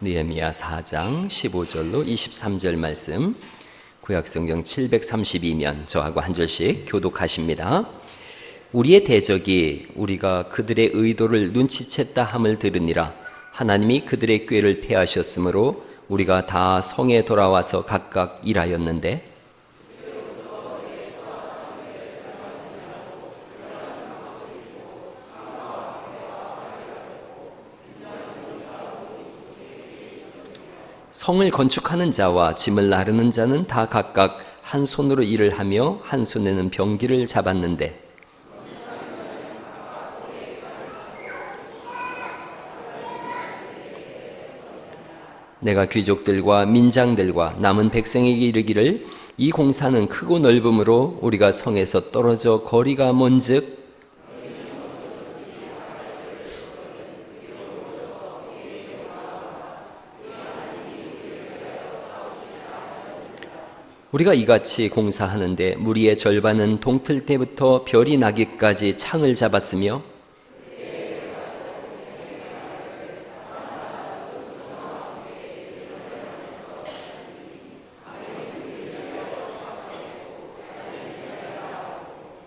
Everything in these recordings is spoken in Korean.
느헤미야 4장 15절로 23절 말씀, 구약성경 732면 저하고 한 절씩 교독하십니다. 우리의 대적이 우리가 그들의 의도를 눈치챘다 함을 들으니라. 하나님이 그들의 꾀를 패하셨으므로 우리가 다 성에 돌아와서 각각 일하였는데, 성을 건축하는 자와 짐을 나르는 자는 다 각각 한 손으로 일을 하며 한 손에는 병기를 잡았는데, 내가 귀족들과 민장들과 남은 백성에게 이르기를 이 공사는 크고 넓음으로 우리가 성에서 떨어져 거리가 먼즉 우리가 이같이 공사하는데 무리의 절반은 동틀 때부터 별이 나기까지 창을 잡았으며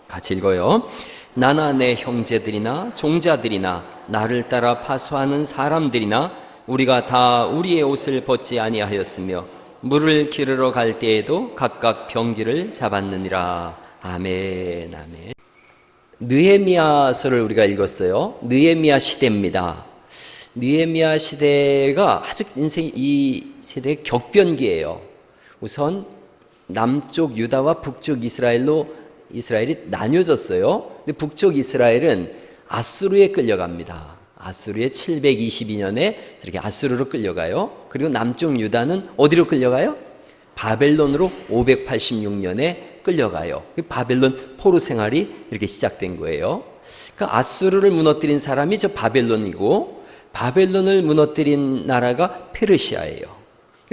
같이 읽어요. 나나 내 형제들이나 종자들이나 나를 따라 파수하는 사람들이나 우리가 다 우리의 옷을 벗지 아니하였으며 물을 기르러 갈 때에도 각각 병기를 잡았느니라. 아멘, 아멘. 느헤미야서를 우리가 읽었어요. 느헤미야 시대입니다. 느헤미야 시대가 아주 인생 이 세대의 격변기예요. 우선 남쪽 유다와 북쪽 이스라엘이 나뉘어졌어요. 근데 북쪽 이스라엘은 아수르에 끌려갑니다. 아수르에 722년에 이렇게 아수르로 끌려가요. 그리고 남쪽 유다는 어디로 끌려가요? 바벨론으로 586년에 끌려가요. 바벨론 포로 생활이 이렇게 시작된 거예요. 그러니까 아수르를 무너뜨린 사람이 저 바벨론이고, 바벨론을 무너뜨린 나라가 페르시아예요.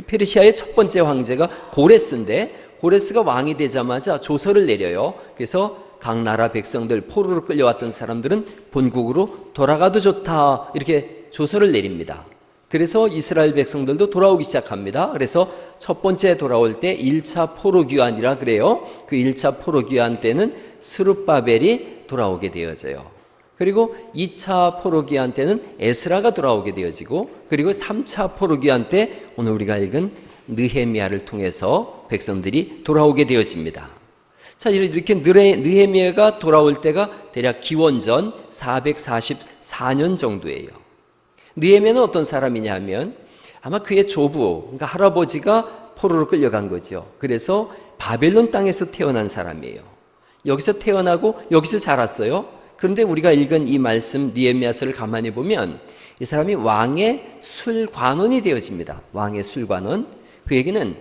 페르시아의 첫 번째 황제가 고레스인데, 고레스가 왕이 되자마자 조서를 내려요. 그래서 각 나라 백성들, 포로로 끌려왔던 사람들은 본국으로 돌아가도 좋다, 이렇게 조서를 내립니다. 그래서 이스라엘 백성들도 돌아오기 시작합니다. 그래서 첫 번째 돌아올 때 1차 포로귀환이라 그래요. 그 1차 포로귀환 때는 스룹바벨이 돌아오게 되어져요. 그리고 2차 포로귀환 때는 에스라가 돌아오게 되어지고, 그리고 3차 포로귀환 때 오늘 우리가 읽은 느헤미야를 통해서 백성들이 돌아오게 되어집니다. 자, 이렇게 느헤미야가 돌아올 때가 대략 기원전 444년 정도예요. 느헤미야는 어떤 사람이냐 하면 아마 그의 조부, 그러니까 할아버지가 포로로 끌려간 거죠. 그래서 바벨론 땅에서 태어난 사람이에요. 여기서 태어나고 여기서 자랐어요. 그런데 우리가 읽은 이 말씀 느헤미야서를 가만히 보면 이 사람이 왕의 술관원이 되어집니다. 왕의 술관원. 그 얘기는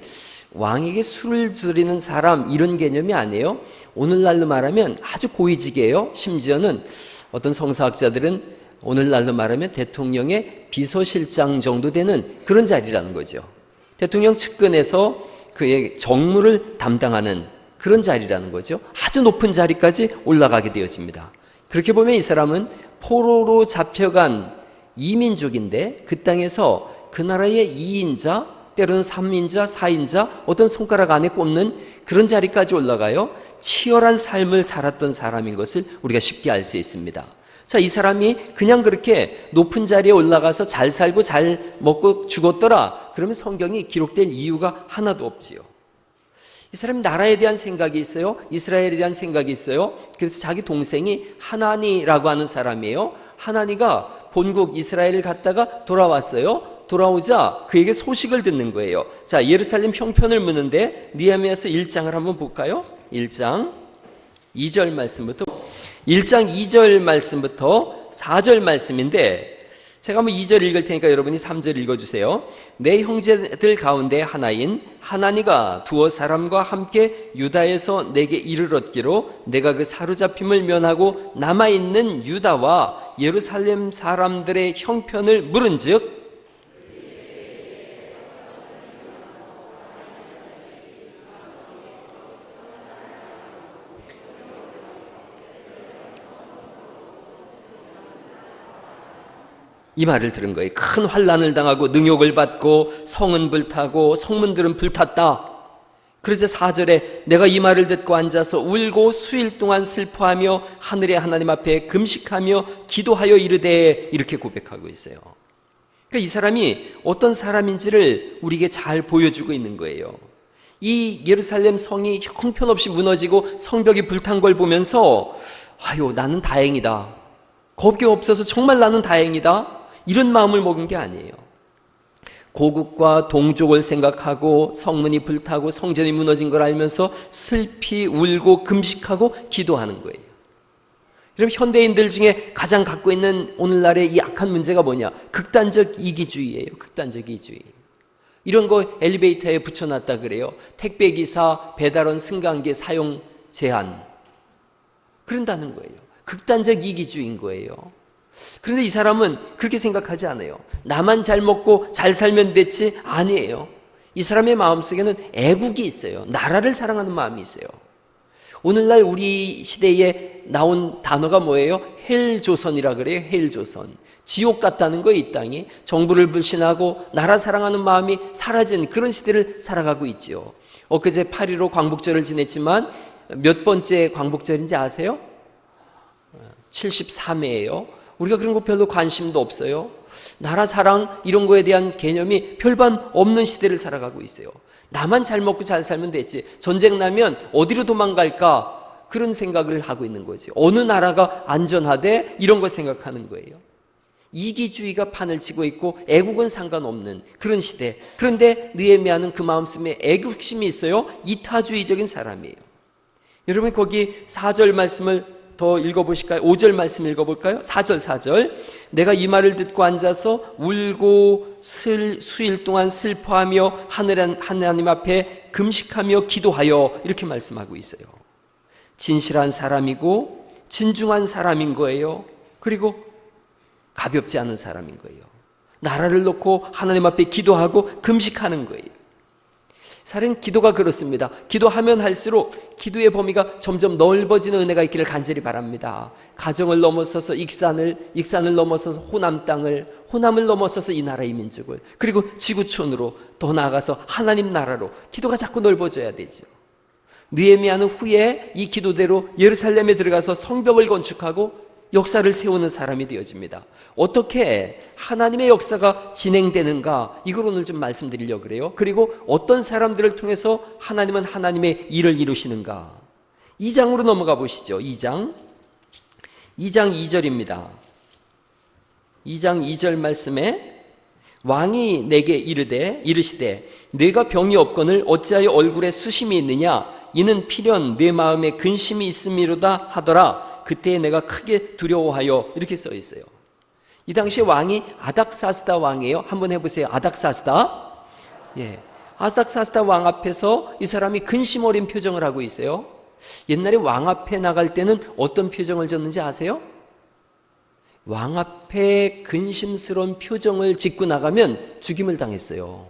왕에게 술을 드리는 사람, 이런 개념이 아니에요. 오늘날로 말하면 아주 고위직이에요. 심지어는 어떤 성서학자들은 오늘날로 말하면 대통령의 비서실장 정도 되는 그런 자리라는 거죠. 대통령 측근에서 그의 정무를 담당하는 그런 자리라는 거죠. 아주 높은 자리까지 올라가게 되어집니다. 그렇게 보면 이 사람은 포로로 잡혀간 이민족인데 그 땅에서 그 나라의 2인자, 때로는 3인자, 4인자, 어떤 손가락 안에 꼽는 그런 자리까지 올라가요. 치열한 삶을 살았던 사람인 것을 우리가 쉽게 알 수 있습니다. 자, 이 사람이 그냥 그렇게 높은 자리에 올라가서 잘 살고 잘 먹고 죽었더라, 그러면 성경이 기록된 이유가 하나도 없지요. 이 사람이 나라에 대한 생각이 있어요. 이스라엘에 대한 생각이 있어요. 그래서 자기 동생이 하나니라고 하는 사람이에요. 하나니가 본국 이스라엘을 갔다가 돌아왔어요. 돌아오자 그에게 소식을 듣는 거예요. 자, 예루살렘 형편을 묻는데 느헤미야서 1장을 한번 볼까요? 1장 2절 말씀부터 4절 말씀인데, 제가 한번 2절 읽을 테니까 여러분이 3절 읽어주세요. 내 형제들 가운데 하나인 하나니가 두어 사람과 함께 유다에서 내게 이르렀기로 내가 그 사로잡힘을 면하고 남아있는 유다와 예루살렘 사람들의 형편을 물은즉 이 말을 들은 거예요. 큰 환난을 당하고 능욕을 받고 성은 불타고 성문들은 불탔다. 그래서 4절에 내가 이 말을 듣고 앉아서 울고 수일 동안 슬퍼하며 하늘의 하나님 앞에 금식하며 기도하여 이르되, 이렇게 고백하고 있어요. 그러니까 이 사람이 어떤 사람인지를 우리에게 잘 보여주고 있는 거예요. 이 예루살렘 성이 형편없이 무너지고 성벽이 불탄 걸 보면서 아유, 나는 다행이다, 겁이 없어서 정말 나는 다행이다, 이런 마음을 먹은 게 아니에요. 고국과 동족을 생각하고 성문이 불타고 성전이 무너진 걸 알면서 슬피 울고 금식하고 기도하는 거예요. 여러분, 현대인들 중에 가장 갖고 있는 오늘날의 이 악한 문제가 뭐냐? 극단적 이기주의예요. 극단적 이기주의. 이런 거 엘리베이터에 붙여놨다 그래요. 택배기사, 배달원, 승강기 사용 제한. 그런다는 거예요. 극단적 이기주의인 거예요. 그런데 이 사람은 그렇게 생각하지 않아요. 나만 잘 먹고 잘 살면 됐지? 아니에요. 이 사람의 마음속에는 애국이 있어요. 나라를 사랑하는 마음이 있어요. 오늘날 우리 시대에 나온 단어가 뭐예요? 헬조선이라 그래요. 헬조선. 지옥 같다는 거예요. 이 땅이 정부를 불신하고 나라 사랑하는 마음이 사라진 그런 시대를 살아가고 있지요. 엊그제 8.15 광복절을 지냈지만 몇 번째 광복절인지 아세요? 73회예요. 우리가 그런 거 별로 관심도 없어요. 나라 사랑 이런 거에 대한 개념이 별반 없는 시대를 살아가고 있어요. 나만 잘 먹고 잘 살면 되지, 전쟁 나면 어디로 도망갈까, 그런 생각을 하고 있는 거지. 어느 나라가 안전하대, 이런 거 생각하는 거예요. 이기주의가 판을 치고 있고 애국은 상관없는 그런 시대. 그런데 느헤미야는 그 마음속에 애국심이 있어요. 이타주의적인 사람이에요. 여러분, 거기 4절 말씀을 더 읽어보실까요? 5절 말씀 읽어볼까요? 4절. 내가 이 말을 듣고 앉아서 울고 수일 동안 슬퍼하며 하나님 앞에 금식하며 기도하여, 이렇게 말씀하고 있어요. 진실한 사람이고 진중한 사람인 거예요. 그리고 가볍지 않은 사람인 거예요. 나라를 놓고 하나님 앞에 기도하고 금식하는 거예요. 사실은 기도가 그렇습니다. 기도하면 할수록 기도의 범위가 점점 넓어지는 은혜가 있기를 간절히 바랍니다. 가정을 넘어서서 익산을 넘어서서 호남 땅을, 호남을 넘어서서 이 나라의 민족을, 그리고 지구촌으로, 더 나아가서 하나님 나라로 기도가 자꾸 넓어져야 되죠. 느헤미야는 후에 이 기도대로 예루살렘에 들어가서 성벽을 건축하고 역사를 세우는 사람이 되어집니다. 어떻게 하나님의 역사가 진행되는가, 이걸 오늘 좀 말씀드리려고 그래요. 그리고 어떤 사람들을 통해서 하나님은 하나님의 일을 이루시는가. 2장으로 넘어가 보시죠. 2장 2절입니다. 2장 2절 말씀에 왕이 내게 이르시되 네가 병이 없거늘 어찌하여 얼굴에 수심이 있느냐, 이는 필연 내 마음에 근심이 있음이로다 하더라. 그때 내가 크게 두려워하여, 이렇게 써 있어요. 이 당시에 왕이 아닥사스다 왕이에요. 한번 해보세요. 아닥사스다. 예, 아닥사스다 왕 앞에서 이 사람이 근심 어린 표정을 하고 있어요. 옛날에 왕 앞에 나갈 때는 어떤 표정을 졌는지 아세요? 왕 앞에 근심스러운 표정을 짓고 나가면 죽임을 당했어요.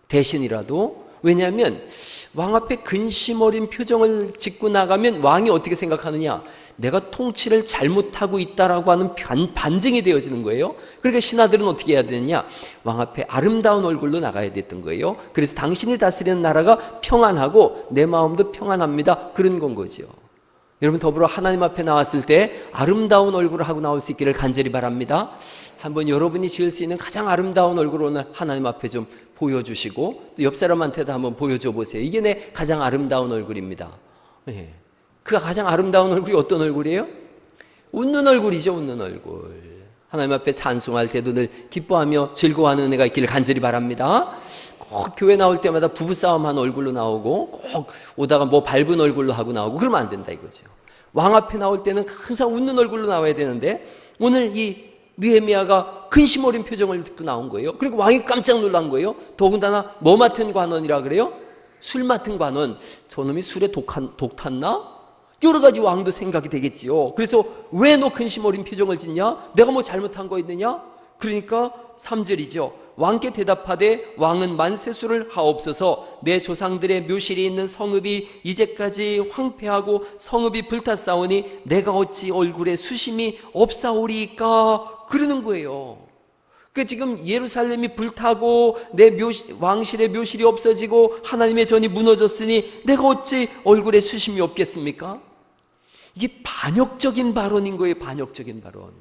대신이라도. 왜냐하면 왕 앞에 근심 어린 표정을 짓고 나가면 왕이 어떻게 생각하느냐, 내가 통치를 잘못하고 있다라고 하는 반증이 되어지는 거예요. 그러니까 신하들은 어떻게 해야 되느냐, 왕 앞에 아름다운 얼굴로 나가야 됐던 거예요. 그래서 당신이 다스리는 나라가 평안하고 내 마음도 평안합니다, 그런 건 거죠. 여러분, 더불어 하나님 앞에 나왔을 때 아름다운 얼굴을 하고 나올 수 있기를 간절히 바랍니다. 한번 여러분이 지을 수 있는 가장 아름다운 얼굴을 오늘 하나님 앞에 좀 보여주시고, 또 옆 사람한테도 한번 보여줘 보세요. 이게 내 가장 아름다운 얼굴입니다. 예. 그 가장 아름다운 얼굴이 어떤 얼굴이에요? 웃는 얼굴이죠. 웃는 얼굴. 하나님 앞에 찬송할 때도 늘 기뻐하며 즐거워하는 은혜가 있기를 간절히 바랍니다. 꼭 교회 나올 때마다 부부싸움한 얼굴로 나오고, 꼭 오다가 뭐 밟은 얼굴로 하고 나오고, 그러면 안 된다 이거죠. 왕 앞에 나올 때는 항상 웃는 얼굴로 나와야 되는데, 오늘 이 느헤미야가 근심 어린 표정을 듣고 나온 거예요. 그리고 왕이 깜짝 놀란 거예요. 더군다나 뭐 맡은 관원이라 그래요? 술 맡은 관원. 저놈이 술에 독 탔나? 여러 가지 왕도 생각이 되겠지요. 그래서 왜 너 근심 어린 표정을 짓냐? 내가 뭐 잘못한 거 있느냐? 그러니까 3절이죠. 왕께 대답하되 왕은 만세수를 하옵소서. 내 조상들의 묘실이 있는 성읍이 이제까지 황폐하고 성읍이 불탔사오니 내가 어찌 얼굴에 수심이 없사오리까, 그러는 거예요. 그 지금 예루살렘이 불타고 내 왕실의 묘실이 없어지고 하나님의 전이 무너졌으니 내가 어찌 얼굴에 수심이 없겠습니까? 이게 반역적인 발언인 거예요. 반역적인 발언.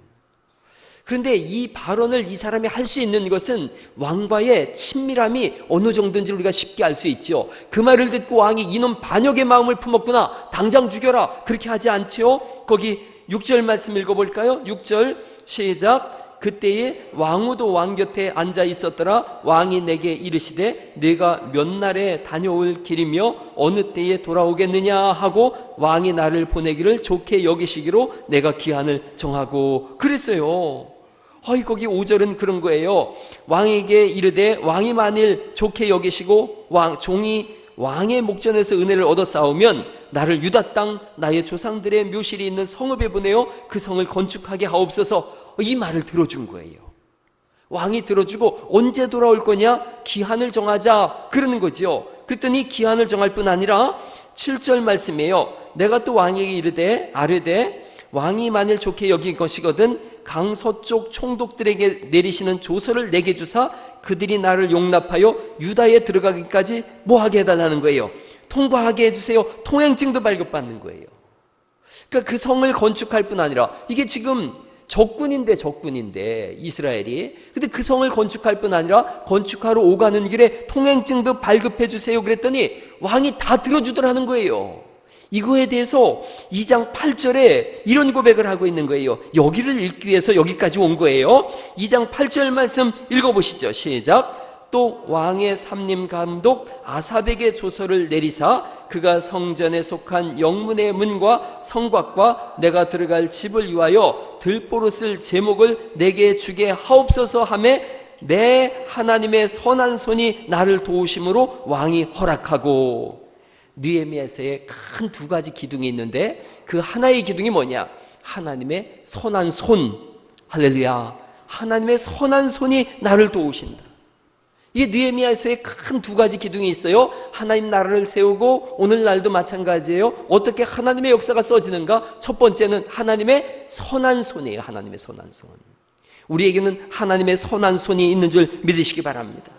그런데 이 발언을 이 사람이 할 수 있는 것은 왕과의 친밀함이 어느 정도인지 우리가 쉽게 알 수 있지요. 그 말을 듣고 왕이 이놈 반역의 마음을 품었구나, 당장 죽여라, 그렇게 하지 않지요. 거기 6절 말씀 읽어볼까요? 6절 시작. 그때에 왕후도 왕 곁에 앉아 있었더라. 왕이 내게 이르시되 네가 몇 날에 다녀올 길이며 어느 때에 돌아오겠느냐 하고 왕이 나를 보내기를 좋게 여기시기로 내가 기한을 정하고 그랬어요. 거기 5절은 그런 거예요. 왕에게 이르되 왕이 만일 좋게 여기시고 종이 왕의 목전에서 은혜를 얻어 싸우면 나를 유다 땅 나의 조상들의 묘실이 있는 성읍에 보내어 그 성을 건축하게 하옵소서. 이 말을 들어준 거예요. 왕이 들어주고 언제 돌아올 거냐? 기한을 정하자 그러는 거죠. 그랬더니 기한을 정할 뿐 아니라 7절 말씀이에요. 내가 또 왕에게 이르되 아뢰되 왕이 만일 좋게 여길 것이거든 강서쪽 총독들에게 내리시는 조서를 내게 주사 그들이 나를 용납하여 유다에 들어가기까지 뭐하게 해달라는 거예요. 통과하게 해주세요. 통행증도 발급받는 거예요. 그러니까 그 성을 건축할 뿐 아니라 이게 지금 적군인데 이스라엘이. 근데 그 성을 건축할 뿐 아니라 건축하러 오가는 길에 통행증도 발급해 주세요 그랬더니 왕이 다 들어주더라는 거예요. 이거에 대해서 2장 8절에 이런 고백을 하고 있는 거예요. 여기를 읽기 위해서 여기까지 온 거예요. 2장 8절 말씀 읽어보시죠. 시작. 또 왕의 삼림 감독 아삽에게 조서를 내리사 그가 성전에 속한 영문의 문과 성곽과 내가 들어갈 집을 위하여 들보로 쓸 제목을 내게 주게 하옵소서 하매 내 하나님의 선한 손이 나를 도우심으로 왕이 허락하고. 느헤미야서에 큰 두 가지 기둥이 있는데 그 하나의 기둥이 뭐냐? 하나님의 선한 손. 할렐루야. 하나님의 선한 손이 나를 도우신다. 이게 느헤미야서에 큰 두 가지 기둥이 있어요. 하나님 나라를 세우고 오늘날도 마찬가지예요. 어떻게 하나님의 역사가 써지는가? 첫 번째는 하나님의 선한 손이에요. 하나님의 선한 손. 우리에게는 하나님의 선한 손이 있는 줄 믿으시기 바랍니다.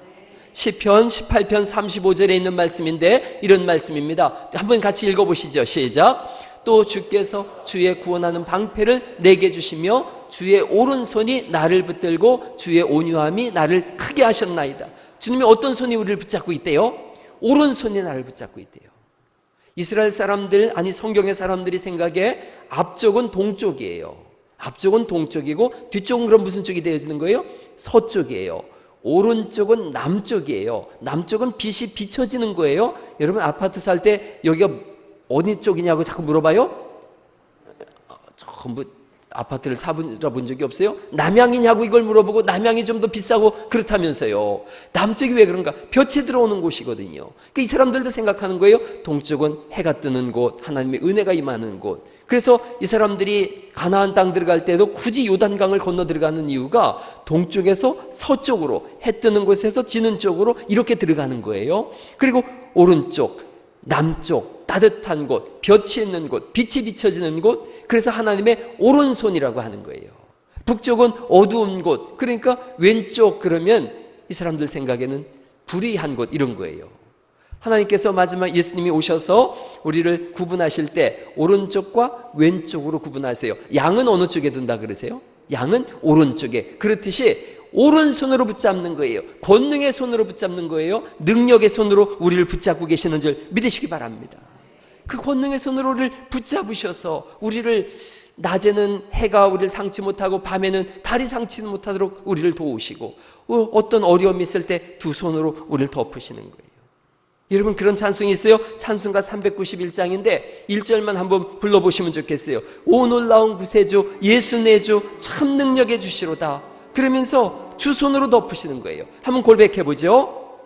시편 18편 35절에 있는 말씀인데 이런 말씀입니다. 한번 같이 읽어보시죠. 시작. 또 주께서 주의 구원하는 방패를 내게 주시며 주의 오른손이 나를 붙들고 주의 온유함이 나를 크게 하셨나이다. 주님이 어떤 손이 우리를 붙잡고 있대요? 오른손이 나를 붙잡고 있대요. 이스라엘 사람들, 아니 성경의 사람들이 생각에 앞쪽은 동쪽이에요. 앞쪽은 동쪽이고 뒤쪽은 그럼 무슨 쪽이 되어지는 거예요? 서쪽이에요. 오른쪽은 남쪽이에요. 남쪽은 빛이 비춰지는 거예요. 여러분 아파트 살 때 여기가 어느 쪽이냐고 자꾸 물어봐요. 전부 아파트를 사본 적이 없어요? 남향이냐고 이걸 물어보고 남향이 좀 더 비싸고 그렇다면서요. 남쪽이 왜 그런가? 볕이 들어오는 곳이거든요. 그러니까 이 사람들도 생각하는 거예요. 동쪽은 해가 뜨는 곳, 하나님의 은혜가 임하는 곳. 그래서 이 사람들이 가나안 땅 들어갈 때도 굳이 요단강을 건너 들어가는 이유가 동쪽에서 서쪽으로 해 뜨는 곳에서 지는 쪽으로 이렇게 들어가는 거예요. 그리고 오른쪽, 남쪽, 따뜻한 곳, 볕이 있는 곳, 빛이 비춰지는 곳, 그래서 하나님의 오른손이라고 하는 거예요. 북쪽은 어두운 곳, 그러니까 왼쪽 그러면 이 사람들 생각에는 불의한 곳 이런 거예요. 하나님께서 마지막 예수님이 오셔서 우리를 구분하실 때 오른쪽과 왼쪽으로 구분하세요. 양은 어느 쪽에 둔다 그러세요? 양은 오른쪽에. 그렇듯이 오른손으로 붙잡는 거예요. 권능의 손으로 붙잡는 거예요. 능력의 손으로 우리를 붙잡고 계시는 줄 믿으시기 바랍니다. 그 권능의 손으로 우리를 붙잡으셔서 우리를 낮에는 해가 우리를 상치 못하고 밤에는 달이 상치 못하도록 우리를 도우시고 어떤 어려움이 있을 때 두 손으로 우리를 덮으시는 거예요. 여러분 그런 찬송이 있어요. 찬송가 391장인데 1절만 한번 불러보시면 좋겠어요. 오 놀라운 구세주 예수 내 주 참 능력의 주시로다. 그러면서 주 손으로 덮으시는 거예요. 한번 고백해보죠.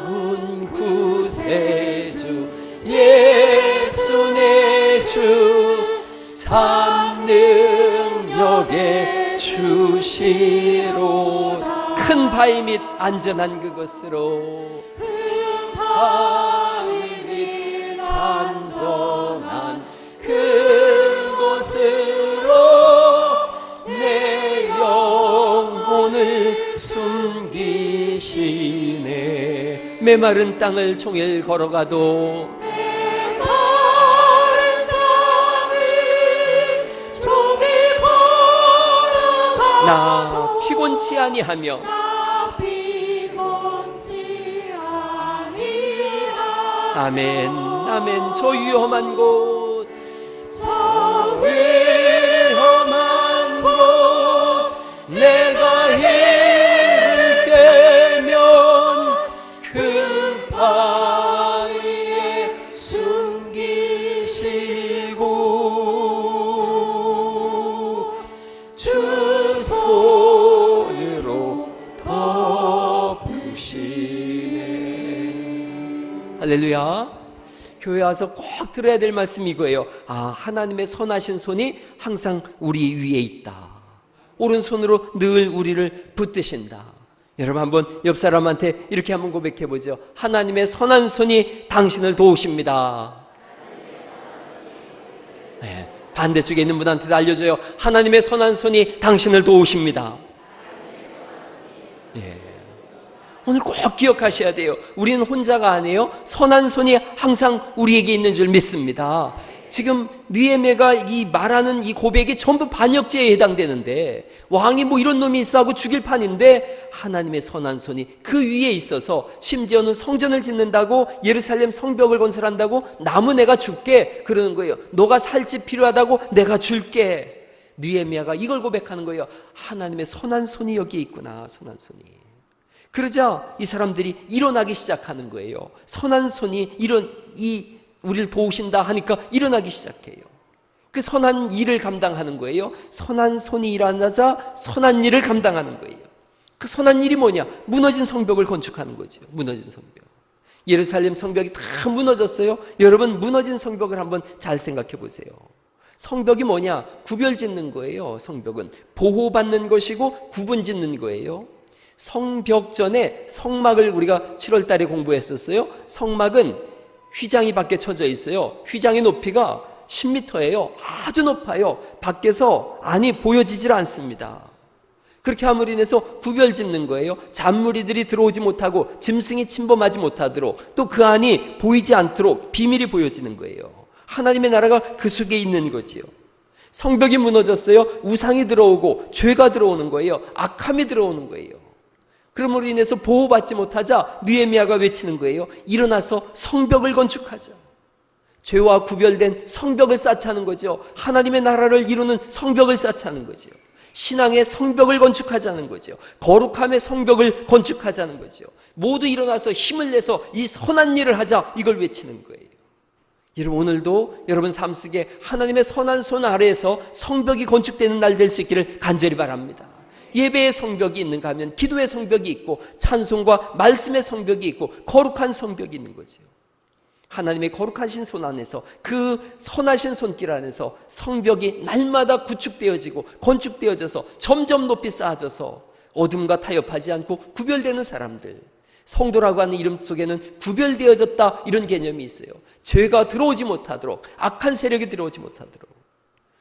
놀라운 구세주 예수 내 주 참 능력의 주시로다. 큰 바위 밑 안전한 그곳으로 큰 바위 밑 안전한 그곳으로 내 영혼을 숨기시네. 메마른 땅을 종일 걸어가도 나 피곤치 아니하며 아멘 아멘. 저 위험한 곳, 저 위험한 곳 내가 이를 때면 큰 바위에 숨기시고 주 손으로 덮으시네. 할렐루야. 교회 와서 꼭 들어야 될 말씀이 이거예요. 하나님의 선하신 손이 항상 우리 위에 있다. 오른손으로 늘 우리를 붙드신다. 여러분 한번 옆 사람한테 이렇게 한번 고백해 보죠. 하나님의 선한 손이 당신을 도우십니다. 네, 반대쪽에 있는 분한테도 알려줘요. 하나님의 선한 손이 당신을 도우십니다. 네. 오늘 꼭 기억하셔야 돼요. 우리는 혼자가 아니에요. 선한 손이 항상 우리에게 있는 줄 믿습니다. 지금 느헤미야가 이 말하는 이 고백이 전부 반역죄에 해당되는데, 왕이 뭐 이런 놈이 있어 하고 죽일 판인데 하나님의 선한 손이 그 위에 있어서, 심지어는 성전을 짓는다고, 예루살렘 성벽을 건설한다고, 나무 내가 줄게 그러는 거예요. 너가 살 집 필요하다고 내가 줄게. 느헤미야가 이걸 고백하는 거예요. 하나님의 선한 손이 여기에 있구나. 선한 손이. 그러자 이 사람들이 일어나기 시작하는 거예요. 선한 손이 우리를 도우신다 하니까 일어나기 시작해요. 그 선한 일을 감당하는 거예요. 선한 손이 일어나자 선한 일을 감당하는 거예요. 그 선한 일이 뭐냐? 무너진 성벽을 건축하는 거죠. 무너진 성벽. 예루살렘 성벽이 다 무너졌어요. 여러분 무너진 성벽을 한번 잘 생각해 보세요. 성벽이 뭐냐? 구별 짓는 거예요. 성벽은 보호받는 것이고 구분 짓는 거예요. 성벽 전에 성막을 우리가 7월 달에 공부했었어요. 성막은 휘장이 밖에 쳐져 있어요. 휘장의 높이가 10m예요. 아주 높아요. 밖에서 안이 보여지질 않습니다. 그렇게 함으로 인해서 구별 짓는 거예요. 잔무리들이 들어오지 못하고 짐승이 침범하지 못하도록, 또 그 안이 보이지 않도록 비밀이 보여지는 거예요. 하나님의 나라가 그 속에 있는 거지요. 성벽이 무너졌어요. 우상이 들어오고 죄가 들어오는 거예요. 악함이 들어오는 거예요. 그러므로 인해서 보호받지 못하자 느헤미야가 외치는 거예요. 일어나서 성벽을 건축하자. 죄와 구별된 성벽을 쌓자는 거죠. 하나님의 나라를 이루는 성벽을 쌓자는 거죠. 신앙의 성벽을 건축하자는 거죠. 거룩함의 성벽을 건축하자는 거죠. 모두 일어나서 힘을 내서 이 선한 일을 하자, 이걸 외치는 거예요. 여러분 오늘도 여러분 삶 속에 하나님의 선한 손 아래에서 성벽이 건축되는 날 될 수 있기를 간절히 바랍니다. 예배의 성벽이 있는가 하면 기도의 성벽이 있고, 찬송과 말씀의 성벽이 있고, 거룩한 성벽이 있는 거죠. 하나님의 거룩하신 손 안에서, 그 선하신 손길 안에서 성벽이 날마다 구축되어지고 건축되어져서 점점 높이 쌓아져서 어둠과 타협하지 않고 구별되는 사람들, 성도라고 하는 이름 속에는 구별되어졌다, 이런 개념이 있어요. 죄가 들어오지 못하도록, 악한 세력이 들어오지 못하도록.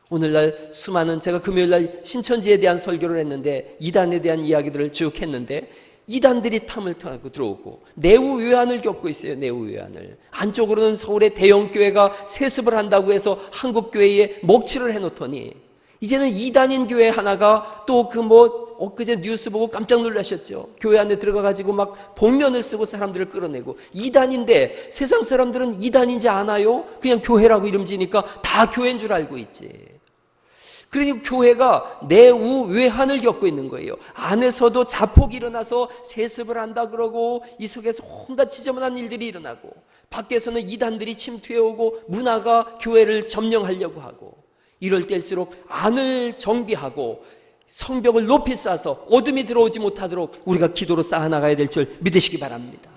오늘날 수많은, 제가 금요일날 신천지에 대한 설교를 했는데 이단에 대한 이야기들을 쭉 했는데, 이단들이 탐을 타고 들어오고 내후외환을 겪고 있어요. 내후외환을. 안쪽으로는 서울의 대형교회가 세습을 한다고 해서 한국교회에 먹칠을 해놓더니, 이제는 이단인 교회 하나가 또 엊그제 뉴스 보고 깜짝 놀라셨죠. 교회 안에 들어가가지고 막 복면을 쓰고 사람들을 끌어내고, 이단인데 세상 사람들은 이단인지 아나요? 그냥 교회라고 이름 지니까 다 교회인 줄 알고 있지. 그러니 교회가 내후외환을 겪고 있는 거예요. 안에서도 자폭이 일어나서 세습을 한다 그러고, 이 속에서 온갖 지저분한 일들이 일어나고, 밖에서는 이단들이 침투해오고 문화가 교회를 점령하려고 하고, 이럴 때일수록 안을 정비하고 성벽을 높이 쌓아서 어둠이 들어오지 못하도록 우리가 기도로 쌓아나가야 될 줄 믿으시기 바랍니다.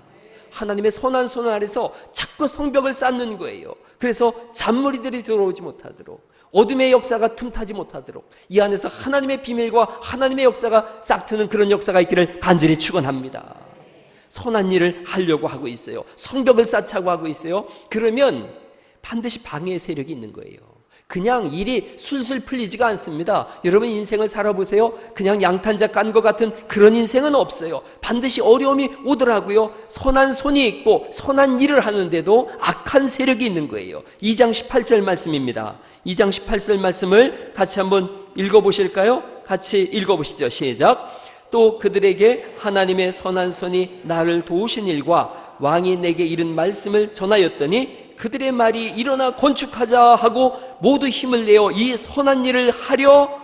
하나님의 선한 손 아래서 자꾸 성벽을 쌓는 거예요. 그래서 잔무리들이 들어오지 못하도록, 어둠의 역사가 틈타지 못하도록, 이 안에서 하나님의 비밀과 하나님의 역사가 싹트는 그런 역사가 있기를 간절히 축원합니다. 선한 일을 하려고 하고 있어요. 성벽을 쌓자고 하고 있어요. 그러면 반드시 방해의 세력이 있는 거예요. 그냥 일이 술술 풀리지가 않습니다. 여러분 인생을 살아보세요. 그냥 양탄자 깐 것 같은 그런 인생은 없어요. 반드시 어려움이 오더라고요. 선한 손이 있고 선한 일을 하는데도 악한 세력이 있는 거예요. 2장 18절 말씀입니다. 2장 18절 말씀을 같이 한번 읽어보실까요? 같이 읽어보시죠. 시작. 또 그들에게 하나님의 선한 손이 나를 도우신 일과 왕이 내게 이른 말씀을 전하였더니 그들의 말이 일어나 건축하자 하고 모두 힘을 내어 이 선한 일을 하려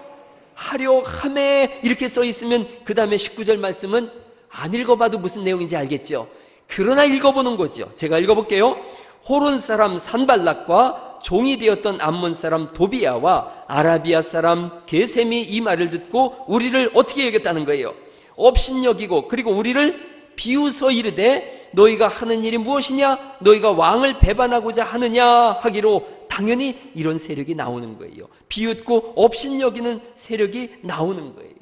함에 이렇게 써 있으면 그 다음에 19절 말씀은 안 읽어봐도 무슨 내용인지 알겠죠? 그러나 읽어보는 거죠. 제가 읽어볼게요. 호론 사람 산발락과 종이 되었던 암몬 사람 도비야와 아라비아 사람 게셈이 이 말을 듣고 우리를 어떻게 여겼다는 거예요? 업신여기고 그리고 우리를 비웃어 이르되 너희가 하는 일이 무엇이냐? 너희가 왕을 배반하고자 하느냐? 하기로 당연히 이런 세력이 나오는 거예요. 비웃고 업신여기는 세력이 나오는 거예요.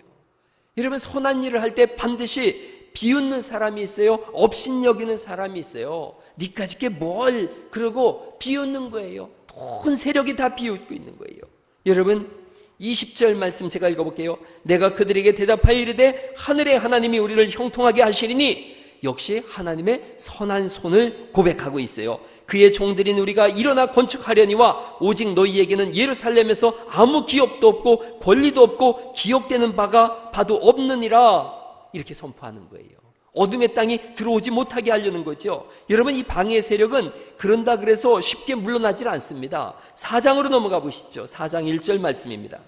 여러분 선한 일을 할 때 반드시 비웃는 사람이 있어요. 업신여기는 사람이 있어요. 니까짓 게 뭘 그러고 비웃는 거예요. 온 세력이 다 비웃고 있는 거예요. 여러분 20절 말씀 제가 읽어볼게요. 내가 그들에게 대답하여 이르되 하늘의 하나님이 우리를 형통하게 하시리니 역시 하나님의 선한 손을 고백하고 있어요. 그의 종들인 우리가 일어나 건축하려니와 오직 너희에게는 예루살렘에서 아무 기업도 없고 권리도 없고 기억되는 바도 없느니라 이렇게 선포하는 거예요. 어둠의 땅이 들어오지 못하게 하려는 거죠. 여러분 이 방해 세력은 그런다 그래서 쉽게 물러나질 않습니다. 4장으로 넘어가 보시죠. 4장 1절 말씀입니다.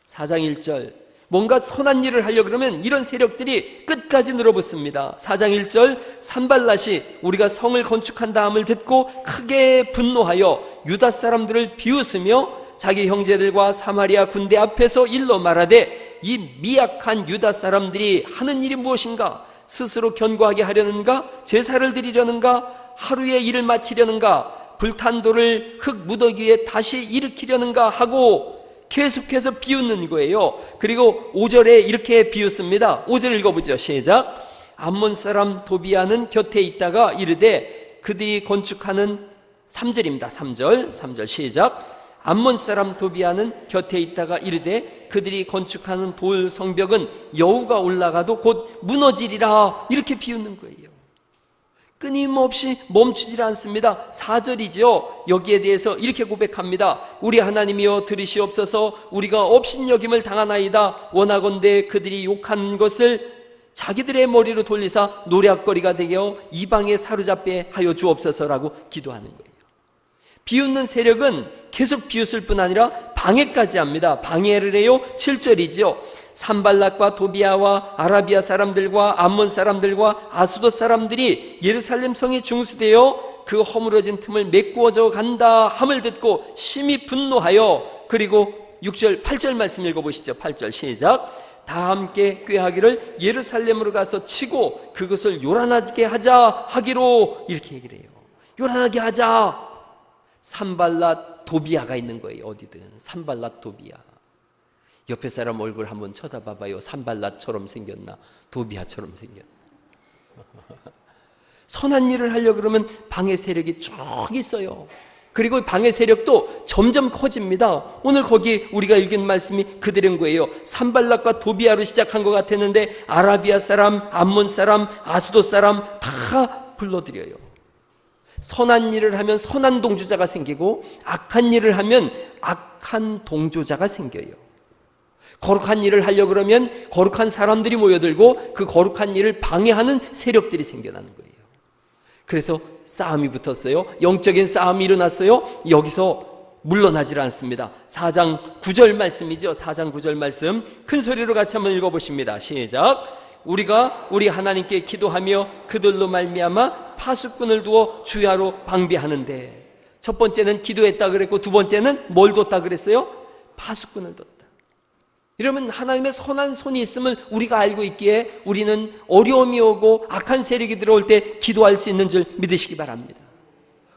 4장 1절 뭔가 선한 일을 하려고 그러면 이런 세력들이 끝까지 늘어붙습니다. 4장 1절 산발랏이 우리가 성을 건축한 다음을 듣고 크게 분노하여 유다 사람들을 비웃으며 자기 형제들과 사마리아 군대 앞에서 일러 말하되 이 미약한 유다 사람들이 하는 일이 무엇인가? 스스로 견고하게 하려는가? 제사를 드리려는가? 하루의 일을 마치려는가? 불탄 돌을 흙 무더기에 다시 일으키려는가 하고 계속해서 비웃는 거예요. 그리고 5절에 이렇게 비웃습니다. 5절 읽어보죠. 시작. 암몬 사람 도비야는 곁에 있다가 이르되 그들이 건축하는 3절입니다. 3절 시작. 암몬 사람 도비야는 곁에 있다가 이르되 그들이 건축하는 돌 성벽은 여우가 올라가도 곧 무너지리라 이렇게 비웃는 거예요. 끊임없이 멈추질 않습니다. 4절이죠. 여기에 대해서 이렇게 고백합니다. 우리 하나님이여 들으시옵소서. 우리가 업신여김을 당하나이다. 원하건대 그들이 욕한 것을 자기들의 머리로 돌리사 노략거리가 되어 이방에 사로잡게 하여 주옵소서라고 기도하는 거예요. 비웃는 세력은 계속 비웃을 뿐 아니라 방해까지 합니다. 방해를 해요. 7절이죠. 산발락과 도비야와 아라비아 사람들과 암몬 사람들과 아수도 사람들이 예루살렘 성에 중수되어 그 허물어진 틈을 메꾸어져 간다 함을 듣고 심히 분노하여 그리고 6절 8절 말씀 읽어보시죠. 8절 시작. 다 함께 꾀하기를 예루살렘으로 가서 치고 그것을 요란하게 하자 하기로 이렇게 얘기를 해요. 요란하게 하자. 산발랏 도비야가 있는 거예요. 어디든 산발랏 도비야. 옆에 사람 얼굴 한번 쳐다봐봐요. 산발랏처럼 생겼나 도비야처럼 생겼나. 선한 일을 하려고 그러면 방해 세력이 쭉 있어요. 그리고 방해 세력도 점점 커집니다. 오늘 거기 우리가 읽은 말씀이 그대로인 거예요. 산발랏과 도비야로 시작한 것 같았는데 아라비아 사람, 암몬 사람, 아수도 사람 다 불러들여요. 선한 일을 하면 선한 동조자가 생기고 악한 일을 하면 악한 동조자가 생겨요. 거룩한 일을 하려고 그러면 거룩한 사람들이 모여들고 그 거룩한 일을 방해하는 세력들이 생겨나는 거예요. 그래서 싸움이 붙었어요. 영적인 싸움이 일어났어요. 여기서 물러나질 않습니다. 4장 9절 말씀이죠. 4장 9절 말씀 큰 소리로 같이 한번 읽어보십니다. 시작. 우리가 우리 하나님께 기도하며 그들로 말미암아 파수꾼을 두어 주야로 방비하는데 첫 번째는 기도했다 그랬고 두 번째는 뭘 뒀다 그랬어요? 파수꾼을 뒀다. 이러면 하나님의 선한 손이 있음을 우리가 알고 있기에 우리는 어려움이 오고 악한 세력이 들어올 때 기도할 수 있는 줄 믿으시기 바랍니다.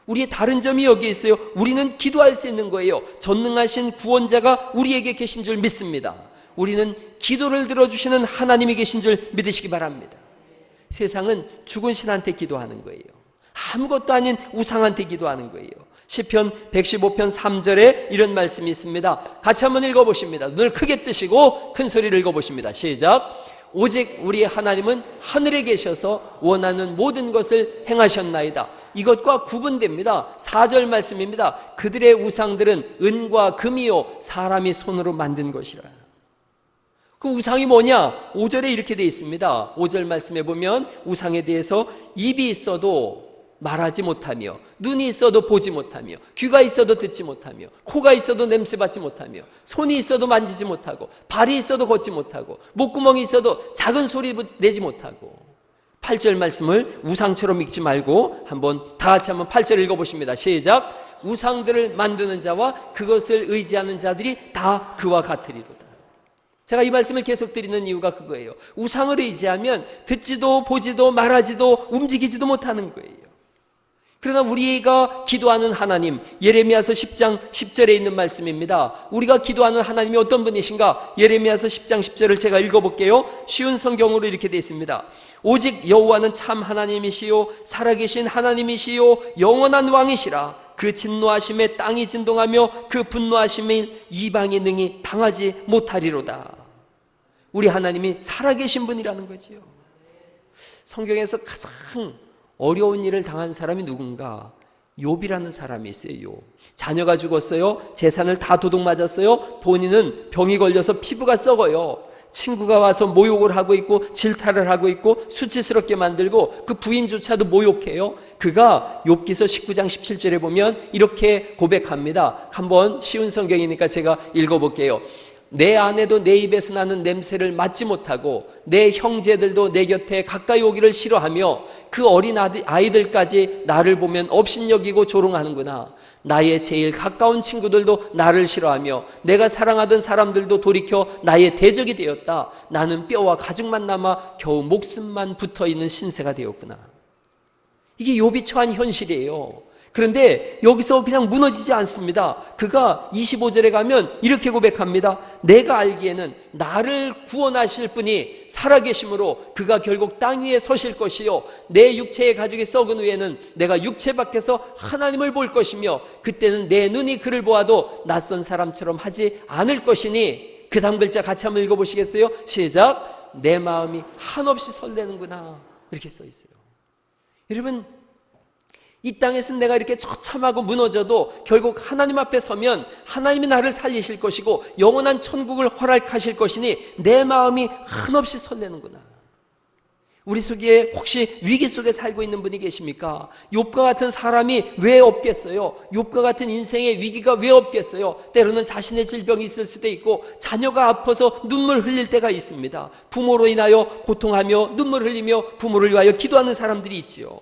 우리의 다른 점이 여기 있어요. 우리는 기도할 수 있는 거예요. 전능하신 구원자가 우리에게 계신 줄 믿습니다. 우리는 기도를 들어주시는 하나님이 계신 줄 믿으시기 바랍니다. 세상은 죽은 신한테 기도하는 거예요. 아무것도 아닌 우상한테 기도하는 거예요. 시편 115편 3절에 이런 말씀이 있습니다. 같이 한번 읽어보십니다. 눈을 크게 뜨시고 큰 소리를 읽어보십니다. 시작. 오직 우리 하나님은 하늘에 계셔서 원하는 모든 것을 행하셨나이다. 이것과 구분됩니다. 4절 말씀입니다. 그들의 우상들은 은과 금이요 사람이 손으로 만든 것이라. 그 우상이 뭐냐? 5절에 이렇게 되어 있습니다. 5절 말씀에 보면 우상에 대해서 입이 있어도 말하지 못하며, 눈이 있어도 보지 못하며, 귀가 있어도 듣지 못하며, 코가 있어도 냄새 맡지 못하며, 손이 있어도 만지지 못하고, 발이 있어도 걷지 못하고, 목구멍이 있어도 작은 소리 내지 못하고. 8절 말씀을 우상처럼 읽지 말고 한번 다 같이 한번 8절 읽어보십니다. 시작. 우상들을 만드는 자와 그것을 의지하는 자들이 다 그와 같으리로다. 제가 이 말씀을 계속 드리는 이유가 그거예요. 우상을 의지하면 듣지도 보지도 말하지도 움직이지도 못하는 거예요. 그러나 우리가 기도하는 하나님, 예레미야서 10장 10절에 있는 말씀입니다. 우리가 기도하는 하나님이 어떤 분이신가? 예레미야서 10장 10절을 제가 읽어볼게요. 쉬운 성경으로 이렇게 되어 있습니다. 오직 여호와는 참 하나님이시요 살아계신 하나님이시요 영원한 왕이시라. 그 진노하심에 땅이 진동하며 그 분노하심에 이방이 능히 당하지 못하리로다. 우리 하나님이 살아계신 분이라는 거지요. 성경에서 가장 어려운 일을 당한 사람이 누군가? 욥이라는 사람이 있어요. 욥. 자녀가 죽었어요. 재산을 다 도둑맞았어요. 본인은 병이 걸려서 피부가 썩어요. 친구가 와서 모욕을 하고 있고 질타를 하고 있고 수치스럽게 만들고 그 부인조차도 모욕해요. 그가 욥기서 19장 17절에 보면 이렇게 고백합니다. 한번 쉬운 성경이니까 제가 읽어볼게요. 내 아내도 내 입에서 나는 냄새를 맡지 못하고 내 형제들도 내 곁에 가까이 오기를 싫어하며 그 어린 아이들까지 나를 보면 업신여기고 조롱하는구나. 나의 제일 가까운 친구들도 나를 싫어하며 내가 사랑하던 사람들도 돌이켜 나의 대적이 되었다. 나는 뼈와 가죽만 남아 겨우 목숨만 붙어있는 신세가 되었구나. 이게 욥이 처한 현실이에요. 그런데 여기서 그냥 무너지지 않습니다. 그가 25절에 가면 이렇게 고백합니다. 내가 알기에는 나를 구원하실 분이 살아계심으로 그가 결국 땅 위에 서실 것이요 내 육체의 가죽이 썩은 후에는 내가 육체 밖에서 하나님을 볼 것이며 그때는 내 눈이 그를 보아도 낯선 사람처럼 하지 않을 것이니. 그 다음 글자 같이 한번 읽어보시겠어요? 시작. 내 마음이 한없이 설레는구나. 이렇게 써 있어요. 여러분, 이 땅에서 내가 이렇게 처참하고 무너져도 결국 하나님 앞에 서면 하나님이 나를 살리실 것이고 영원한 천국을 허락하실 것이니 내 마음이 한없이 설레는구나. 우리 속에 혹시 위기 속에 살고 있는 분이 계십니까? 욥과 같은 사람이 왜 없겠어요? 욥과 같은 인생의 위기가 왜 없겠어요? 때로는 자신의 질병이 있을 수도 있고 자녀가 아파서 눈물 흘릴 때가 있습니다. 부모로 인하여 고통하며 눈물 흘리며 부모를 위하여 기도하는 사람들이 있지요.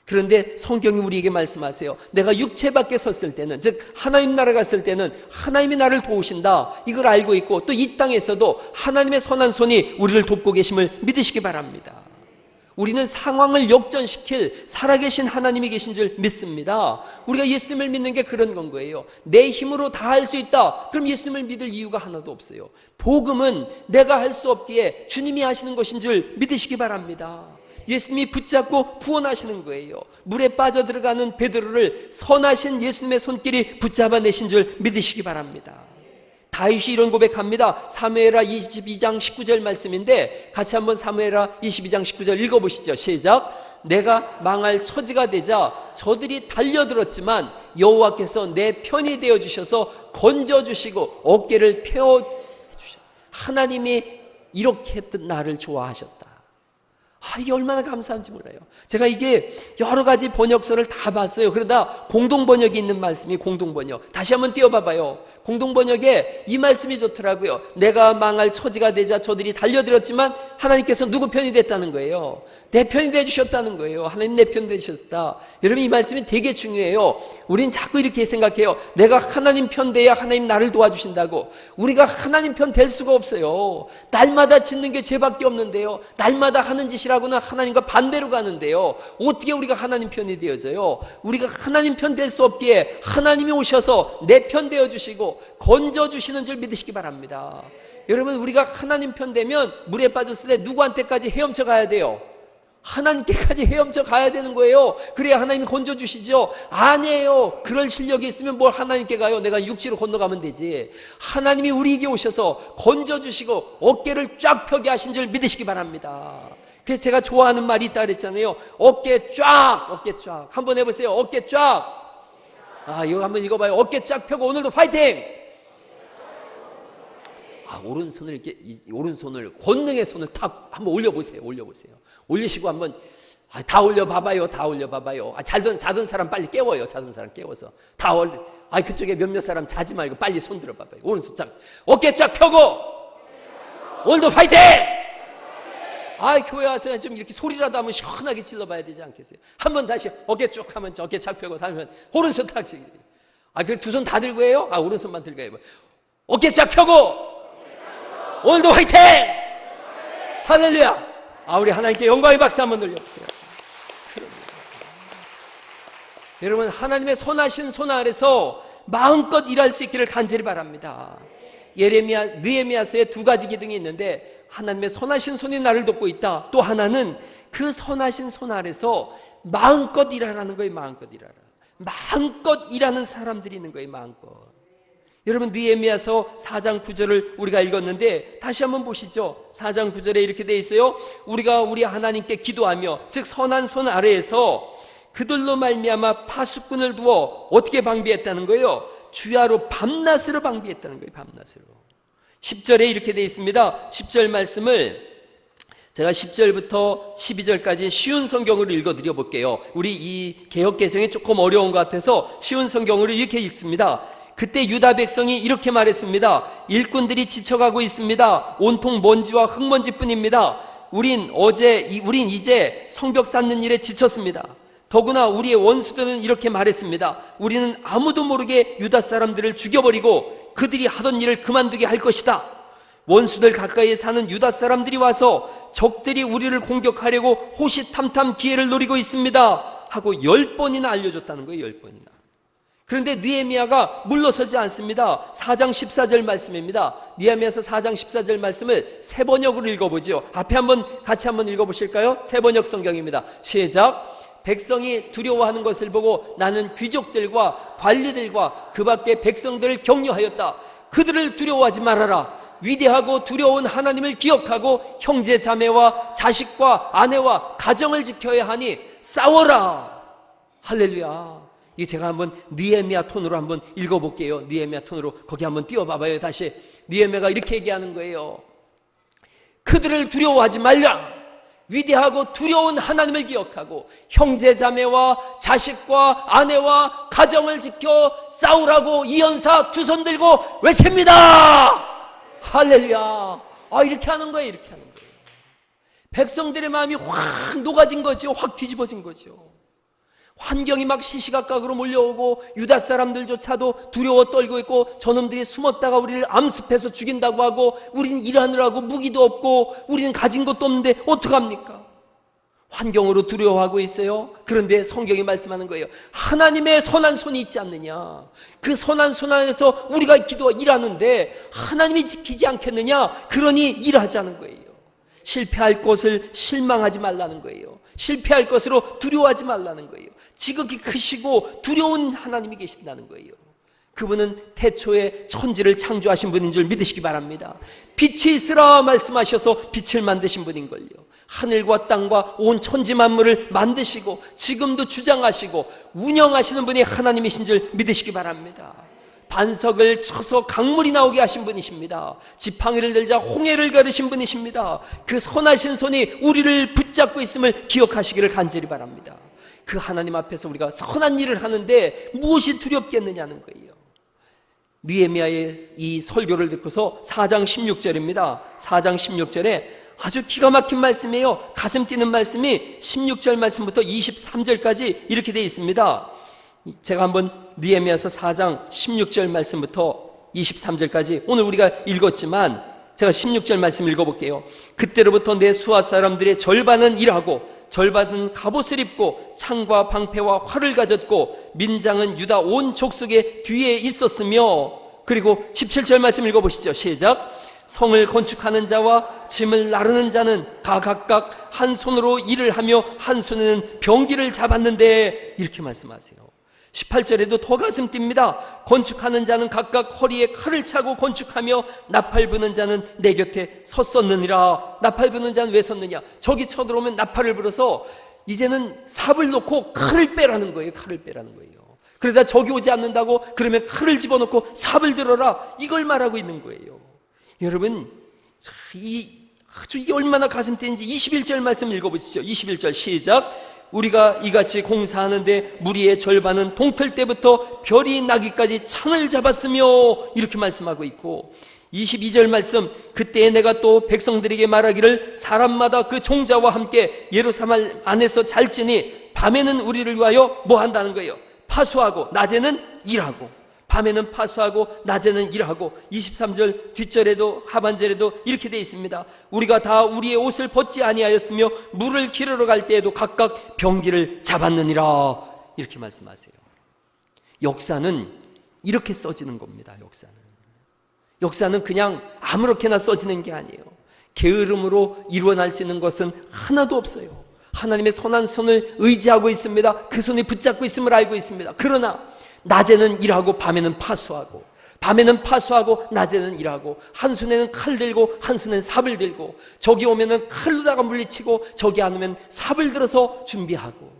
그런데 성경이 우리에게 말씀하세요. 내가 육체 밖에 섰을 때는, 즉 하나님 나라 갔을 때는 하나님이 나를 도우신다, 이걸 알고 있고 또 이 땅에서도 하나님의 선한 손이 우리를 돕고 계심을 믿으시기 바랍니다. 우리는 상황을 역전시킬 살아계신 하나님이 계신 줄 믿습니다. 우리가 예수님을 믿는 게 그런 건 거예요. 내 힘으로 다 할 수 있다, 그럼 예수님을 믿을 이유가 하나도 없어요. 복음은 내가 할 수 없기에 주님이 하시는 것인 줄 믿으시기 바랍니다. 예수님이 붙잡고 구원하시는 거예요. 물에 빠져들어가는 베드로를 선하신 예수님의 손길이 붙잡아내신 줄 믿으시기 바랍니다. 다윗이 이런 고백합니다. 사무엘하 22장 19절 말씀인데 같이 한번 사무엘하 22장 19절 읽어보시죠. 시작. 내가 망할 처지가 되자 저들이 달려들었지만 여호와께서 내 편이 되어주셔서 건져주시고 어깨를 펴주셨다. 하나님이 이렇게 했던 나를 좋아하셨다. 이게 얼마나 감사한지 몰라요. 제가 이게 여러 가지 번역서를 다 봤어요. 그러다 공동번역이 있는 말씀이 공동번역. 다시 한번 띄워봐봐요. 공동번역에 이 말씀이 좋더라고요. 내가 망할 처지가 되자 저들이 달려들었지만 하나님께서 누구 편이 됐다는 거예요? 내 편이 되주셨다는 거예요. 하나님 내 편 되주셨다. 여러분, 이 말씀이 되게 중요해요. 우린 자꾸 이렇게 생각해요. 내가 하나님 편 돼야 하나님 나를 도와주신다고. 우리가 하나님 편 될 수가 없어요. 날마다 짓는 게 죄밖에 없는데요, 날마다 하는 짓이라고는 하나님과 반대로 가는데요, 어떻게 우리가 하나님 편이 되어져요? 우리가 하나님 편 될 수 없기에 하나님이 오셔서 내 편 되어주시고 건져주시는 줄 믿으시기 바랍니다. 여러분, 우리가 하나님 편 되면 물에 빠졌을 때 누구한테까지 헤엄쳐 가야 돼요? 하나님께까지 헤엄쳐 가야 되는 거예요. 그래야 하나님이 건져주시죠. 아니에요. 그럴 실력이 있으면 뭘 하나님께 가요. 내가 육지로 건너가면 되지. 하나님이 우리에게 오셔서 건져주시고 어깨를 쫙 펴게 하신 줄 믿으시기 바랍니다. 그래서 제가 좋아하는 말이 있다 그랬잖아요. 어깨 쫙, 어깨 쫙. 한번 해보세요. 어깨 쫙. 이거 한번 읽어봐요. 어깨 쫙 펴고 오늘도 파이팅! 오른손을 이렇게, 오른손을, 권능의 손을 탁 한번 올려보세요. 올리시고 한번, 다 올려봐봐요. 자던 사람 빨리 깨워요. 자던 사람 깨워서. 그쪽에 몇몇 사람 자지 말고 빨리 손 들어봐봐요. 오른손 쫙, 어깨 쫙 펴고, 오늘도 파이팅! 교회 와서 좀 이렇게 소리라도 한번 시원하게 질러봐야 되지 않겠어요? 한번 다시 어깨 쭉 하면 어깨 쫙 펴고 다니면 오른손 탁 치기. 그 두 손 다 들고 해요? 오른손만 들고 해요. 어깨 쫙 펴고 오늘도 화이팅! 할렐루야! 우리 하나님께 영광의 박수 한번 돌려보세요. 여러분, 하나님의 선하신 손 아래서 마음껏 일할 수 있기를 간절히 바랍니다. 느헤미야서에 두 가지 기둥이 있는데, 하나님의 선하신 손이 나를 돕고 있다. 또 하나는 그 선하신 손 아래서 마음껏 일하라는 거예요. 마음껏 일하라. 마음껏 일하는 사람들이 있는 거예요. 마음껏. 여러분, 느헤미야서 4장 9절을 우리가 읽었는데 다시 한번 보시죠. 4장 9절에 이렇게 돼 있어요. 우리가 우리 하나님께 기도하며, 즉 선한 손 아래에서 그들로 말미암아 파수꾼을 두어 어떻게 방비했다는 거예요? 주야로 밤낮으로 방비했다는 거예요. 밤낮으로. 10절에 이렇게 되어 있습니다. 10절 말씀을 제가 10절부터 12절까지 쉬운 성경으로 읽어드려 볼게요. 우리 이 개역 개정이 조금 어려운 것 같아서 쉬운 성경으로 이렇게 읽습니다. 그때 유다 백성이 이렇게 말했습니다. 일꾼들이 지쳐가고 있습니다. 온통 먼지와 흙먼지뿐입니다. 우린 이제 성벽 쌓는 일에 지쳤습니다. 더구나 우리의 원수들은 이렇게 말했습니다. 우리는 아무도 모르게 유다 사람들을 죽여버리고 그들이 하던 일을 그만두게 할 것이다. 원수들 가까이에 사는 유다 사람들이 와서 적들이 우리를 공격하려고 호시탐탐 기회를 노리고 있습니다 하고 10번이나 알려줬다는 거예요. 10번이나. 그런데 느헤미야가 물러서지 않습니다. 4장 14절 말씀입니다. 느헤미야서 4장 14절 말씀을 세 번역으로 읽어보죠. 앞에 같이 한번 읽어보실까요? 세 번역 성경입니다. 시작. 백성이 두려워하는 것을 보고 나는 귀족들과 관리들과 그 밖의 백성들을 격려하였다. 그들을 두려워하지 말아라. 위대하고 두려운 하나님을 기억하고 형제 자매와 자식과 아내와 가정을 지켜야 하니 싸워라. 할렐루야. 이게 제가 한번 느헤미야 톤으로 한번 읽어볼게요. 느헤미야 톤으로 거기 한번 띄워봐봐요. 다시. 느헤미야가 이렇게 얘기하는 거예요. 그들을 두려워하지 말라. 위대하고 두려운 하나님을 기억하고 형제 자매와 자식과 아내와 가정을 지켜 싸우라고 이연사 두 손 들고 외칩니다. 할렐루야. 이렇게 하는 거예요. 이렇게 하는 거예요. 백성들의 마음이 확 녹아진 거죠. 확 뒤집어진 거죠. 환경이 막 시시각각으로 몰려오고 유다 사람들조차도 두려워 떨고 있고 저놈들이 숨었다가 우리를 암습해서 죽인다고 하고 우리는 일하느라고 무기도 없고 우리는 가진 것도 없는데 어떡합니까? 환경으로 두려워하고 있어요. 그런데 성경이 말씀하는 거예요. 하나님의 선한 손이 있지 않느냐. 그 선한 손 안에서 우리가 일하는데 하나님이 지키지 않겠느냐. 그러니 일하자는 거예요. 실패할 것을 실망하지 말라는 거예요. 실패할 것으로 두려워하지 말라는 거예요. 지극히 크시고 두려운 하나님이 계신다는 거예요. 그분은 태초에 천지를 창조하신 분인 줄 믿으시기 바랍니다. 빛이 있으라 말씀하셔서 빛을 만드신 분인걸요. 하늘과 땅과 온 천지 만물을 만드시고 지금도 주장하시고 운영하시는 분이 하나님이신 줄 믿으시기 바랍니다. 반석을 쳐서 강물이 나오게 하신 분이십니다. 지팡이를 들자 홍해를 가르신 분이십니다. 그 선하신 손이 우리를 붙잡고 있음을 기억하시기를 간절히 바랍니다. 그 하나님 앞에서 우리가 선한 일을 하는데 무엇이 두렵겠느냐는 거예요. 느헤미야의 이 설교를 듣고서 4장 16절입니다. 4장 16절에 아주 기가 막힌 말씀이에요. 가슴 뛰는 말씀이 16절 말씀부터 23절까지 이렇게 되어 있습니다. 제가 한번 느헤미야서 4장 16절 말씀부터 23절까지 오늘 우리가 읽었지만 제가 16절 말씀 읽어볼게요. 그때로부터 내 수하 사람들의 절반은 일하고 절반은 갑옷을 입고 창과 방패와 활을 가졌고 민장은 유다 온 족속의 뒤에 있었으며, 그리고 17절 말씀 읽어보시죠. 시작. 성을 건축하는 자와 짐을 나르는 자는 각각 한 손으로 일을 하며 한 손에는 병기를 잡았는데, 이렇게 말씀하세요. 18절에도 더 가슴 뜁니다. 건축하는 자는 각각 허리에 칼을 차고 건축하며 나팔 부는 자는 내 곁에 섰었느니라. 나팔 부는 자는 왜 섰느냐? 적이 쳐들어오면 나팔을 불어서 이제는 삽을 놓고 칼을 빼라는 거예요. 칼을 빼라는 거예요. 그러다 적이 오지 않는다고 그러면 칼을 집어넣고 삽을 들어라, 이걸 말하고 있는 거예요. 여러분, 이게 얼마나 가슴 뛰는지 21절 말씀 읽어보시죠. 21절 시작. 우리가 이같이 공사하는데 무리의 절반은 동틀 때부터 별이 나기까지 창을 잡았으며, 이렇게 말씀하고 있고, 22절 말씀, 그때에 내가 또 백성들에게 말하기를 사람마다 그 종자와 함께 예루살렘 안에서 잘지니 밤에는 우리를 위하여 뭐 한다는 거예요? 파수하고 낮에는 일하고. 밤에는 파수하고 낮에는 일하고. 23절 뒷절에도 하반절에도 이렇게 되어 있습니다. 우리가 다 우리의 옷을 벗지 아니하였으며 물을 기르러 갈 때에도 각각 병기를 잡았느니라, 이렇게 말씀하세요. 역사는 이렇게 써지는 겁니다. 역사는 그냥 아무렇게나 써지는 게 아니에요. 게으름으로 일어날 수 있는 것은 하나도 없어요. 하나님의 선한 손을 의지하고 있습니다. 그 손이 붙잡고 있음을 알고 있습니다. 그러나 낮에는 일하고 밤에는 파수하고, 밤에는 파수하고 낮에는 일하고, 한 손에는 칼 들고 한 손에는 삽을 들고, 적이 오면은 칼로다가 물리치고 적이 안 오면 삽을 들어서 준비하고.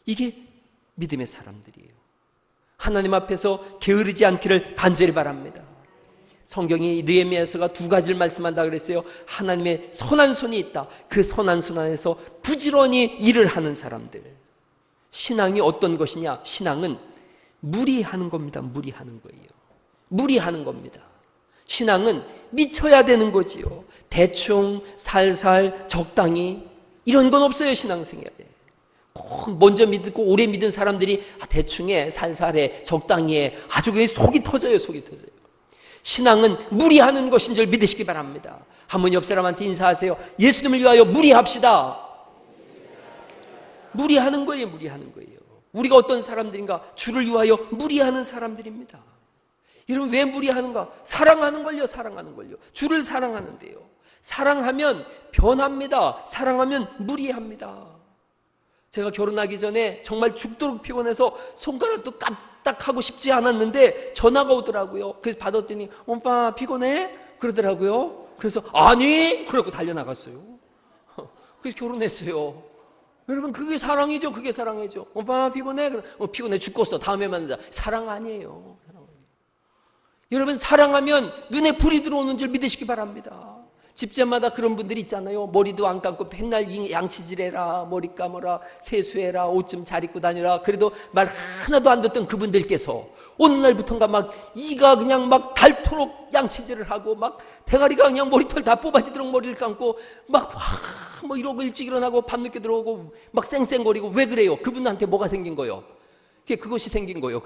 이게 믿음의 사람들이에요. 하나님 앞에서 게으르지 않기를 간절히 바랍니다. 성경이 느헤미야서가 두 가지를 말씀한다 그랬어요. 하나님의 선한 손이 있다. 그 선한 손 안에서 부지런히 일을 하는 사람들. 신앙이 어떤 것이냐? 신앙은 무리하는 겁니다. 무리하는 거예요. 무리하는 겁니다. 신앙은 미쳐야 되는 거지요. 대충 살살 적당히 이런 건 없어요. 신앙생활에 꼭 먼저 믿고 오래 믿은 사람들이 대충해, 살살해, 적당히 해, 아주 그냥 속이 터져요. 신앙은 무리하는 것인 줄 믿으시기 바랍니다. 한번 옆 사람한테 인사하세요. 예수님을 위하여 무리합시다. 무리하는 거예요. 우리가 어떤 사람들인가? 주를 위하여 무리하는 사람들입니다. 여러분, 왜 무리하는가? 사랑하는 걸요. 주를 사랑하는데요. 사랑하면 변합니다. 사랑하면 무리합니다. 제가 결혼하기 전에 정말 죽도록 피곤해서 손가락도 까딱하고 싶지 않았는데 전화가 오더라고요. 그래서 받았더니 오빠 피곤해? 그러더라고요. 그래서 아니! 그러고 달려나갔어요. 그래서 결혼했어요. 여러분, 그게 사랑이죠. 오빠 피곤해? 피곤해 죽겠어. 다음에 만나자. 사랑 아니에요. 여러분, 사랑하면 눈에 불이 들어오는 줄 믿으시기 바랍니다. 집집마다 그런 분들이 있잖아요. 머리도 안 감고 맨날 양치질해라, 머리 감아라, 세수해라, 옷 좀 잘 입고 다니라. 그래도 말 하나도 안 듣던 그분들께서 어느 날부턴가 막 이가 그냥 막 닳도록 양치질을 하고 막 대가리가 그냥 머리털 다 뽑아지도록 머리를 감고 막 뭐 이러고 일찍 일어나고 밤늦게 들어오고 막 쌩쌩거리고. 왜 그래요? 그분한테 뭐가 생긴 거예요? 그것이 생긴 거예요.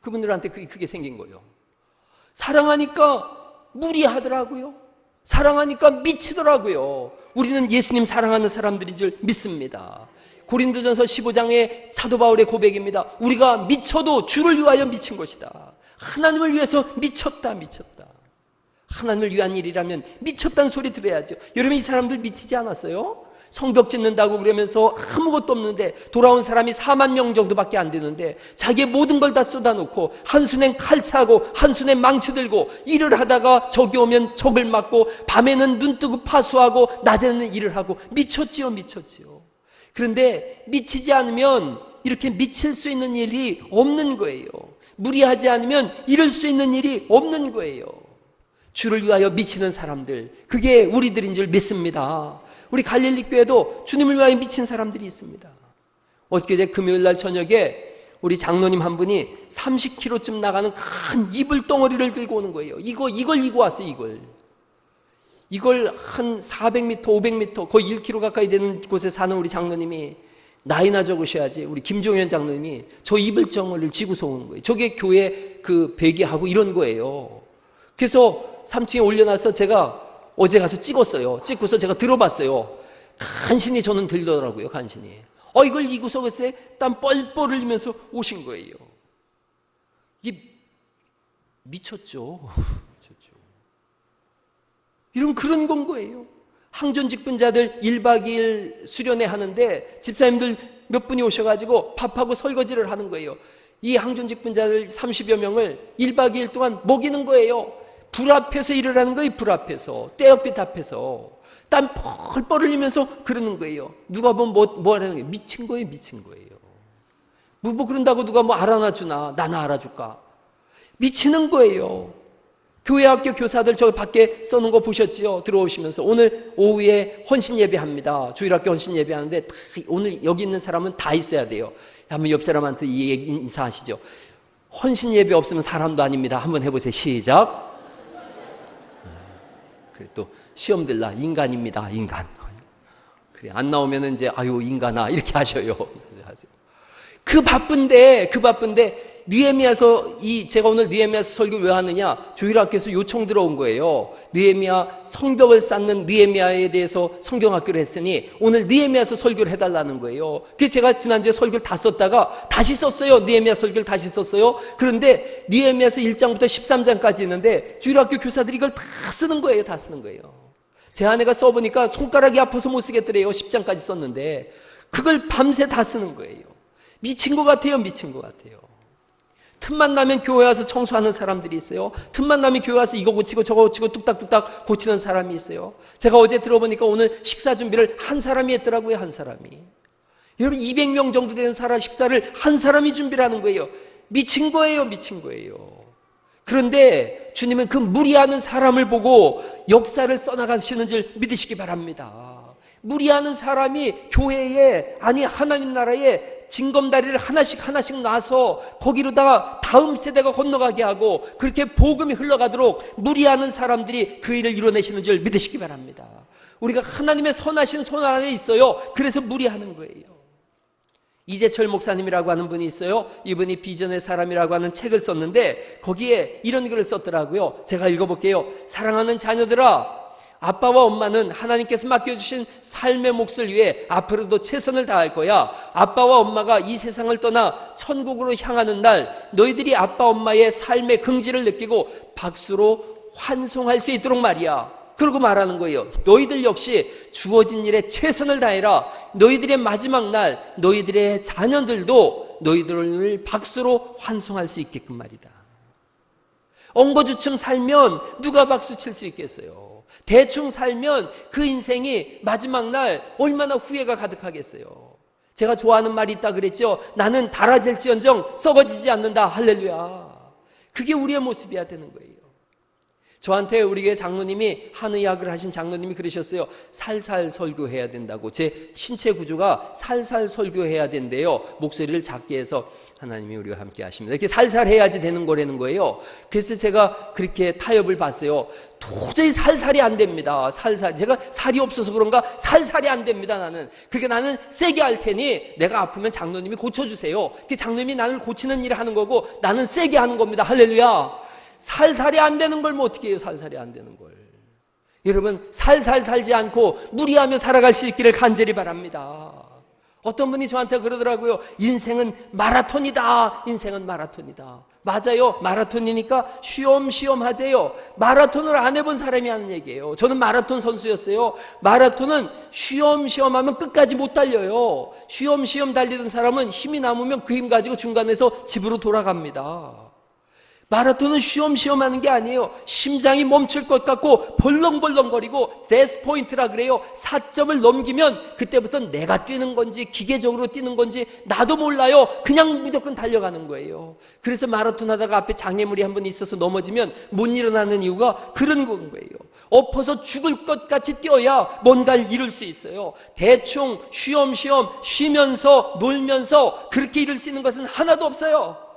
그분들한테 그게 생긴 거예요. 사랑하니까 무리하더라고요. 사랑하니까 미치더라고요. 우리는 예수님 사랑하는 사람들인 줄 믿습니다. 고린도전서 15장의 사도 바울의 고백입니다. 우리가 미쳐도 주를 위하여 미친 것이다. 하나님을 위해서 미쳤다. 하나님을 위한 일이라면 미쳤다는 소리 들어야죠. 여러분, 이 사람들 미치지 않았어요? 성벽 짓는다고 그러면서 아무것도 없는데 돌아온 사람이 4만 명 정도밖에 안 되는데 자기의 모든 걸 다 쏟아놓고 한 손엔 칼 차고 한 손엔 망치 들고 일을 하다가 적이 오면 적을 맞고 밤에는 눈 뜨고 파수하고 낮에는 일을 하고 미쳤지요. 그런데 미치지 않으면 이렇게 미칠 수 있는 일이 없는 거예요. 무리하지 않으면 이룰 수 있는 일이 없는 거예요. 주를 위하여 미치는 사람들, 그게 우리들인 줄 믿습니다. 우리 갈릴리 교회도 주님을 위하여 미친 사람들이 있습니다. 엊그제 금요일 날 저녁에 우리 장로님 한 분이 30kg쯤 나가는 큰 이불 덩어리를 들고 오는 거예요. 이걸 이고 왔어요. 이걸 한 400m, 500m, 거의 1km 가까이 되는 곳에 사는 우리 장로님이, 나이나 적으셔야지, 우리 김종현 장로님이 저 이불 덩어리를 지고서 오는 거예요. 저게 교회 그 베개하고 이런 거예요. 그래서 3층에 올려놔서 제가 어제 가서 찍었어요. 찍고서 제가 들어봤어요. 간신히 저는 들더라고요. 이걸 이고서 글쎄 땀 뻘뻘 흘리면서 오신 거예요. 이게 미쳤죠. 이런 그런 공고예요. 항존직분자들 1박 2일 수련회 하는데 집사님들 몇 분이 오셔가지고 밥하고 설거지를 하는 거예요. 이 항존직분자들 30여 명을 1박 2일 동안 먹이는 거예요. 불 앞에서 일을 하는 거예요. 불 앞에서, 떼역빛 앞에서 땀 펄펄 흘리면서 그러는 거예요. 누가 보면 뭐 하라는 거예요. 미친 거예요. 미친 거예요. 뭐 그런다고 누가 뭐 알아나 주나, 나는 알아줄까. 미치는 거예요. 교회 학교 교사들 저 밖에 써놓은 거 보셨지요? 들어오시면서 오늘 오후에 헌신 예배합니다. 주일학교 헌신 예배하는데 오늘 여기 있는 사람은 다 있어야 돼요. 한번 옆 사람한테 이 얘기 인사하시죠. 헌신 예배 없으면 사람도 아닙니다. 한번 해보세요. 시작. 그래 또 시험 들라 인간입니다. 인간. 그래 안 나오면 이제 아유 인간아 이렇게 하셔요. 그 바쁜데 느헤미야서 제가 오늘 느헤미야서 설교 왜 하느냐? 주일학교에서 요청 들어온 거예요. 느헤미야 성벽을 쌓는 느헤미야에 대해서 성경학교를 했으니 오늘 느헤미야서 설교를 해달라는 거예요. 그래서 제가 지난주에 설교를 다 썼다가 다시 썼어요. 느헤미야 설교를 다시 썼어요. 그런데 느헤미야서 1장부터 13장까지 있는데 주일학교 교사들이 이걸 다 쓰는 거예요. 다 쓰는 거예요. 제 아내가 써보니까 손가락이 아파서 못 쓰겠더래요. 10장까지 썼는데 그걸 밤새 다 쓰는 거예요. 미친 것 같아요. 미친 것 같아요. 틈만 나면 교회 와서 청소하는 사람들이 있어요. 틈만 나면 교회 와서 이거 고치고 저거 고치고 뚝딱뚝딱 고치는 사람이 있어요. 제가 어제 들어보니까 오늘 식사 준비를 한 사람이 했더라고요. 한 사람이. 여러분 200명 정도 되는 식사를 한 사람이 준비를 하는 거예요. 미친 거예요. 미친 거예요. 그런데 주님은 그 무리하는 사람을 보고 역사를 써나가시는 줄 믿으시기 바랍니다. 무리하는 사람이 교회에 아니 하나님 나라에 징검다리를 하나씩 놔서 거기로다가 다음 세대가 건너가게 하고 그렇게 복음이 흘러가도록 무리하는 사람들이 그 일을 이뤄내시는 줄 믿으시기 바랍니다. 우리가 하나님의 선하신 손 안에 있어요. 그래서 무리하는 거예요. 이재철 목사님이라고 하는 분이 있어요. 이분이 비전의 사람이라고 하는 책을 썼는데 거기에 이런 글을 썼더라고요. 제가 읽어볼게요. 사랑하는 자녀들아, 아빠와 엄마는 하나님께서 맡겨주신 삶의 몫을 위해 앞으로도 최선을 다할 거야. 아빠와 엄마가 이 세상을 떠나 천국으로 향하는 날 너희들이 아빠 엄마의 삶의 긍지를 느끼고 박수로 환송할 수 있도록 말이야. 그러고 말하는 거예요. 너희들 역시 주어진 일에 최선을 다해라. 너희들의 마지막 날 너희들의 자녀들도 너희들을 박수로 환송할 수 있게끔 말이다. 엉거주춤 살면 누가 박수 칠 수 있겠어요? 대충 살면 그 인생이 마지막 날 얼마나 후회가 가득하겠어요. 제가 좋아하는 말이 있다 그랬죠. 나는 달아질지언정 썩어지지 않는다. 할렐루야. 그게 우리의 모습이어야 되는 거예요. 저한테 우리 교회 장로님이 한의학을 하신 장로님이 그러셨어요. 살살 설교해야 된다고. 제 신체 구조가 살살 설교해야 된대요. 목소리를 작게 해서 하나님이 우리와 함께 하십니다. 이렇게 살살 해야지 되는 거라는 거예요. 그래서 제가 그렇게 타협을 봤어요. 도저히 살살이 안 됩니다. 살살. 제가 살이 없어서 그런가 살살이 안 됩니다. 그러니까 나는 세게 할 테니 내가 아프면 장로님이 고쳐주세요. 장로님이 나를 고치는 일을 하는 거고 나는 세게 하는 겁니다. 할렐루야. 살살이 안 되는 걸 뭐 어떻게 해요? 살살이 안 되는 걸. 여러분 살살 살지 않고 무리하며 살아갈 수 있기를 간절히 바랍니다. 어떤 분이 저한테 그러더라고요. 인생은 마라톤이다. 인생은 마라톤이다. 맞아요. 마라톤이니까 쉬엄쉬엄 하세요. 마라톤을 안 해본 사람이 하는 얘기예요. 저는 마라톤 선수였어요. 마라톤은 쉬엄쉬엄 하면 끝까지 못 달려요. 쉬엄쉬엄 달리던 사람은 힘이 남으면 그 힘 가지고 중간에서 집으로 돌아갑니다. 마라톤은 쉬엄쉬엄 하는 게 아니에요. 심장이 멈출 것 같고 벌렁벌렁거리고 데스포인트라 그래요. 4점을 넘기면 그때부터 내가 뛰는 건지 기계적으로 뛰는 건지 나도 몰라요. 그냥 무조건 달려가는 거예요. 그래서 마라톤 하다가 앞에 장애물이 한 번 있어서 넘어지면 못 일어나는 이유가 그런 건 거예요. 엎어서 죽을 것 같이 뛰어야 뭔가를 이룰 수 있어요. 대충 쉬엄쉬엄 쉬면서 놀면서 그렇게 이룰 수 있는 것은 하나도 없어요.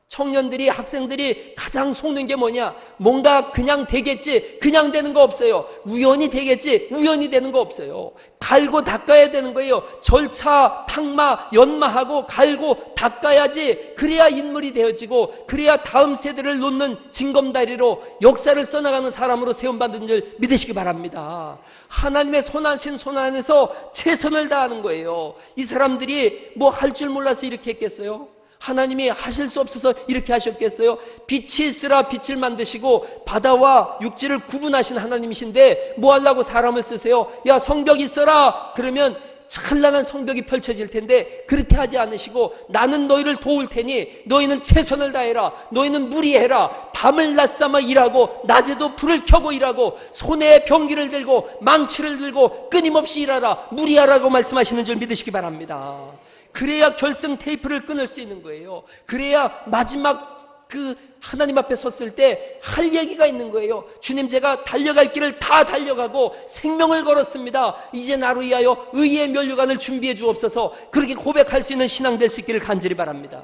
청년들이 학생들이 가장 속는 게 뭐냐? 뭔가 그냥 되겠지 그냥 되는 거 없어요. 우연히 되겠지 우연히 되는 거 없어요. 갈고 닦아야 되는 거예요. 절차 탕마 연마하고 갈고 닦아야지. 그래야 인물이 되어지고 그래야 다음 세대를 놓는 징검다리로 역사를 써나가는 사람으로 세움받은 줄 믿으시기 바랍니다. 하나님의 손하신 손 안에서 최선을 다하는 거예요. 이 사람들이 뭐 할 줄 몰라서 이렇게 했겠어요? 하나님이 하실 수 없어서 이렇게 하셨겠어요? 빛이 있으라 빛을 만드시고 바다와 육지를 구분하신 하나님이신데 뭐 하려고 사람을 쓰세요? 야, 성벽 있어라 그러면 찬란한 성벽이 펼쳐질 텐데 그렇게 하지 않으시고 나는 너희를 도울 테니 너희는 최선을 다해라. 너희는 무리해라. 밤을 낮삼아 일하고 낮에도 불을 켜고 일하고 손에 병기를 들고 망치를 들고 끊임없이 일하라. 무리하라고 말씀하시는 줄 믿으시기 바랍니다. 그래야 결승 테이프를 끊을 수 있는 거예요. 그래야 마지막 그 하나님 앞에 섰을 때 할 얘기가 있는 거예요. 주님, 제가 달려갈 길을 다 달려가고 생명을 걸었습니다. 이제 나로 위하여 의의 면류관을 준비해 주옵소서. 그렇게 고백할 수 있는 신앙 될 수 있기를 간절히 바랍니다.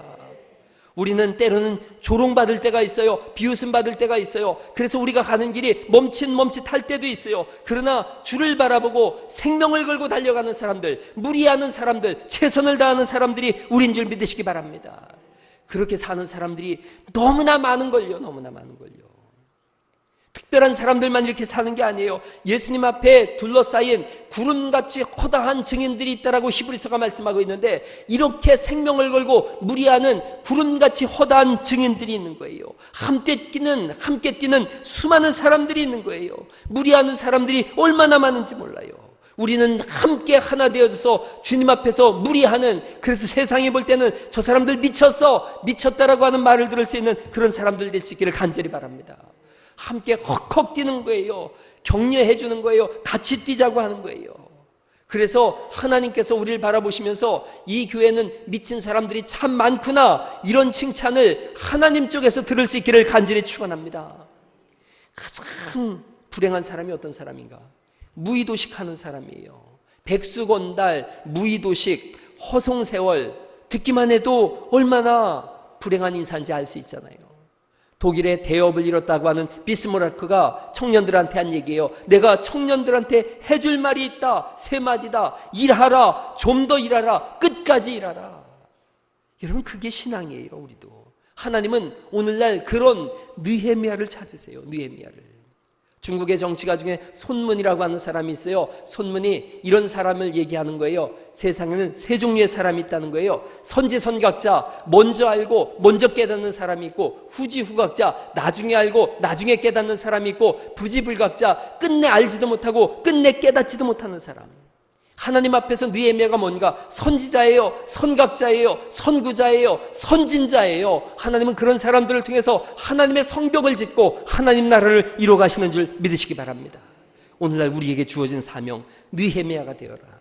우리는 때로는 조롱받을 때가 있어요. 비웃음 받을 때가 있어요. 그래서 우리가 가는 길이 멈칫멈칫할 때도 있어요. 그러나 주를 바라보고 생명을 걸고 달려가는 사람들, 무리하는 사람들, 최선을 다하는 사람들이 우린 줄 믿으시기 바랍니다. 그렇게 사는 사람들이 너무나 많은걸요. 너무나 많은걸요. 특별한 사람들만 이렇게 사는 게 아니에요. 예수님 앞에 둘러싸인 구름같이 허다한 증인들이 있다라고 히브리서가 말씀하고 있는데 이렇게 생명을 걸고 무리하는 구름같이 허다한 증인들이 있는 거예요. 함께 뛰는 수많은 사람들이 있는 거예요. 무리하는 사람들이 얼마나 많은지 몰라요. 우리는 함께 하나 되어져서 주님 앞에서 무리하는, 그래서 세상이 볼 때는 저 사람들 미쳤다라고 하는 말을 들을 수 있는 그런 사람들 될 수 있기를 간절히 바랍니다. 함께 헉헉 뛰는 거예요. 격려해 주는 거예요. 같이 뛰자고 하는 거예요. 그래서 하나님께서 우리를 바라보시면서 이 교회는 미친 사람들이 참 많구나, 이런 칭찬을 하나님 쪽에서 들을 수 있기를 간절히 축원합니다. 가장 불행한 사람이 어떤 사람인가? 무의도식 하는 사람이에요. 백수건달, 무의도식, 허송세월, 듣기만 해도 얼마나 불행한 인사인지 알 수 있잖아요. 독일의 대업을 이뤘다고 하는 비스마르크가 청년들한테 한 얘기예요. 내가 청년들한테 해줄 말이 있다. 세 마디다. 일하라. 좀 더 일하라. 끝까지 일하라. 여러분, 그게 신앙이에요. 우리도. 하나님은 오늘날 그런 느헤미야를 찾으세요. 느헤미야를. 중국의 정치가 중에 손문이라고 하는 사람이 있어요. 손문이 이런 사람을 얘기하는 거예요. 세상에는 세 종류의 사람이 있다는 거예요. 선지선각자, 먼저 알고 먼저 깨닫는 사람이 있고, 후지후각자, 나중에 알고 나중에 깨닫는 사람이 있고, 부지불각자, 끝내 알지도 못하고 끝내 깨닫지도 못하는 사람. 하나님 앞에서 느헤미야가 뭔가? 선지자예요, 선각자예요, 선구자예요, 선진자예요. 하나님은 그런 사람들을 통해서 하나님의 성벽을 짓고 하나님 나라를 이루어가시는 줄 믿으시기 바랍니다. 오늘날 우리에게 주어진 사명, 느헤미야가 되어라.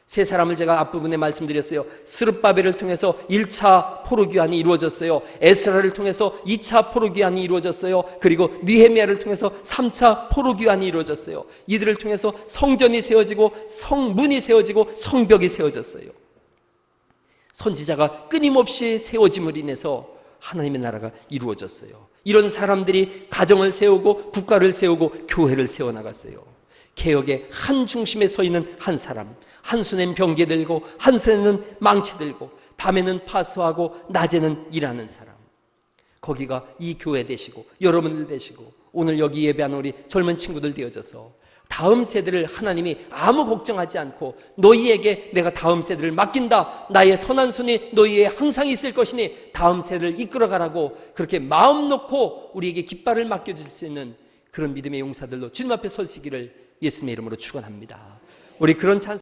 세 사람을 제가 앞부분에 말씀드렸어요. 스룹바벨을 통해서 1차 포로귀환이 이루어졌어요. 에스라를 통해서 2차 포로귀환이 이루어졌어요. 그리고 느헤미야를 통해서 3차 포로귀환이 이루어졌어요. 이들을 통해서 성전이 세워지고 성문이 세워지고 성벽이 세워졌어요. 선지자가 끊임없이 세워짐으로 인해서 하나님의 나라가 이루어졌어요. 이런 사람들이 가정을 세우고 국가를 세우고 교회를 세워나갔어요. 개혁의 한 중심에 서 있는 한 사람, 한 손엔 병기 들고 한 손에는 망치 들고 밤에는 파수하고 낮에는 일하는 사람. 거기가 이 교회 되시고 여러분들 되시고 오늘 여기 예배하는 우리 젊은 친구들 되어져서 다음 세대를 하나님이 아무 걱정하지 않고 너희에게 내가 다음 세대를 맡긴다, 나의 선한 손이 너희에 항상 있을 것이니 다음 세대를 이끌어가라고 그렇게 마음 놓고 우리에게 깃발을 맡겨줄 수 있는 그런 믿음의 용사들로 주님 앞에 설 수 있기를 예수님의 이름으로 축원합니다. 우리 그런 찬송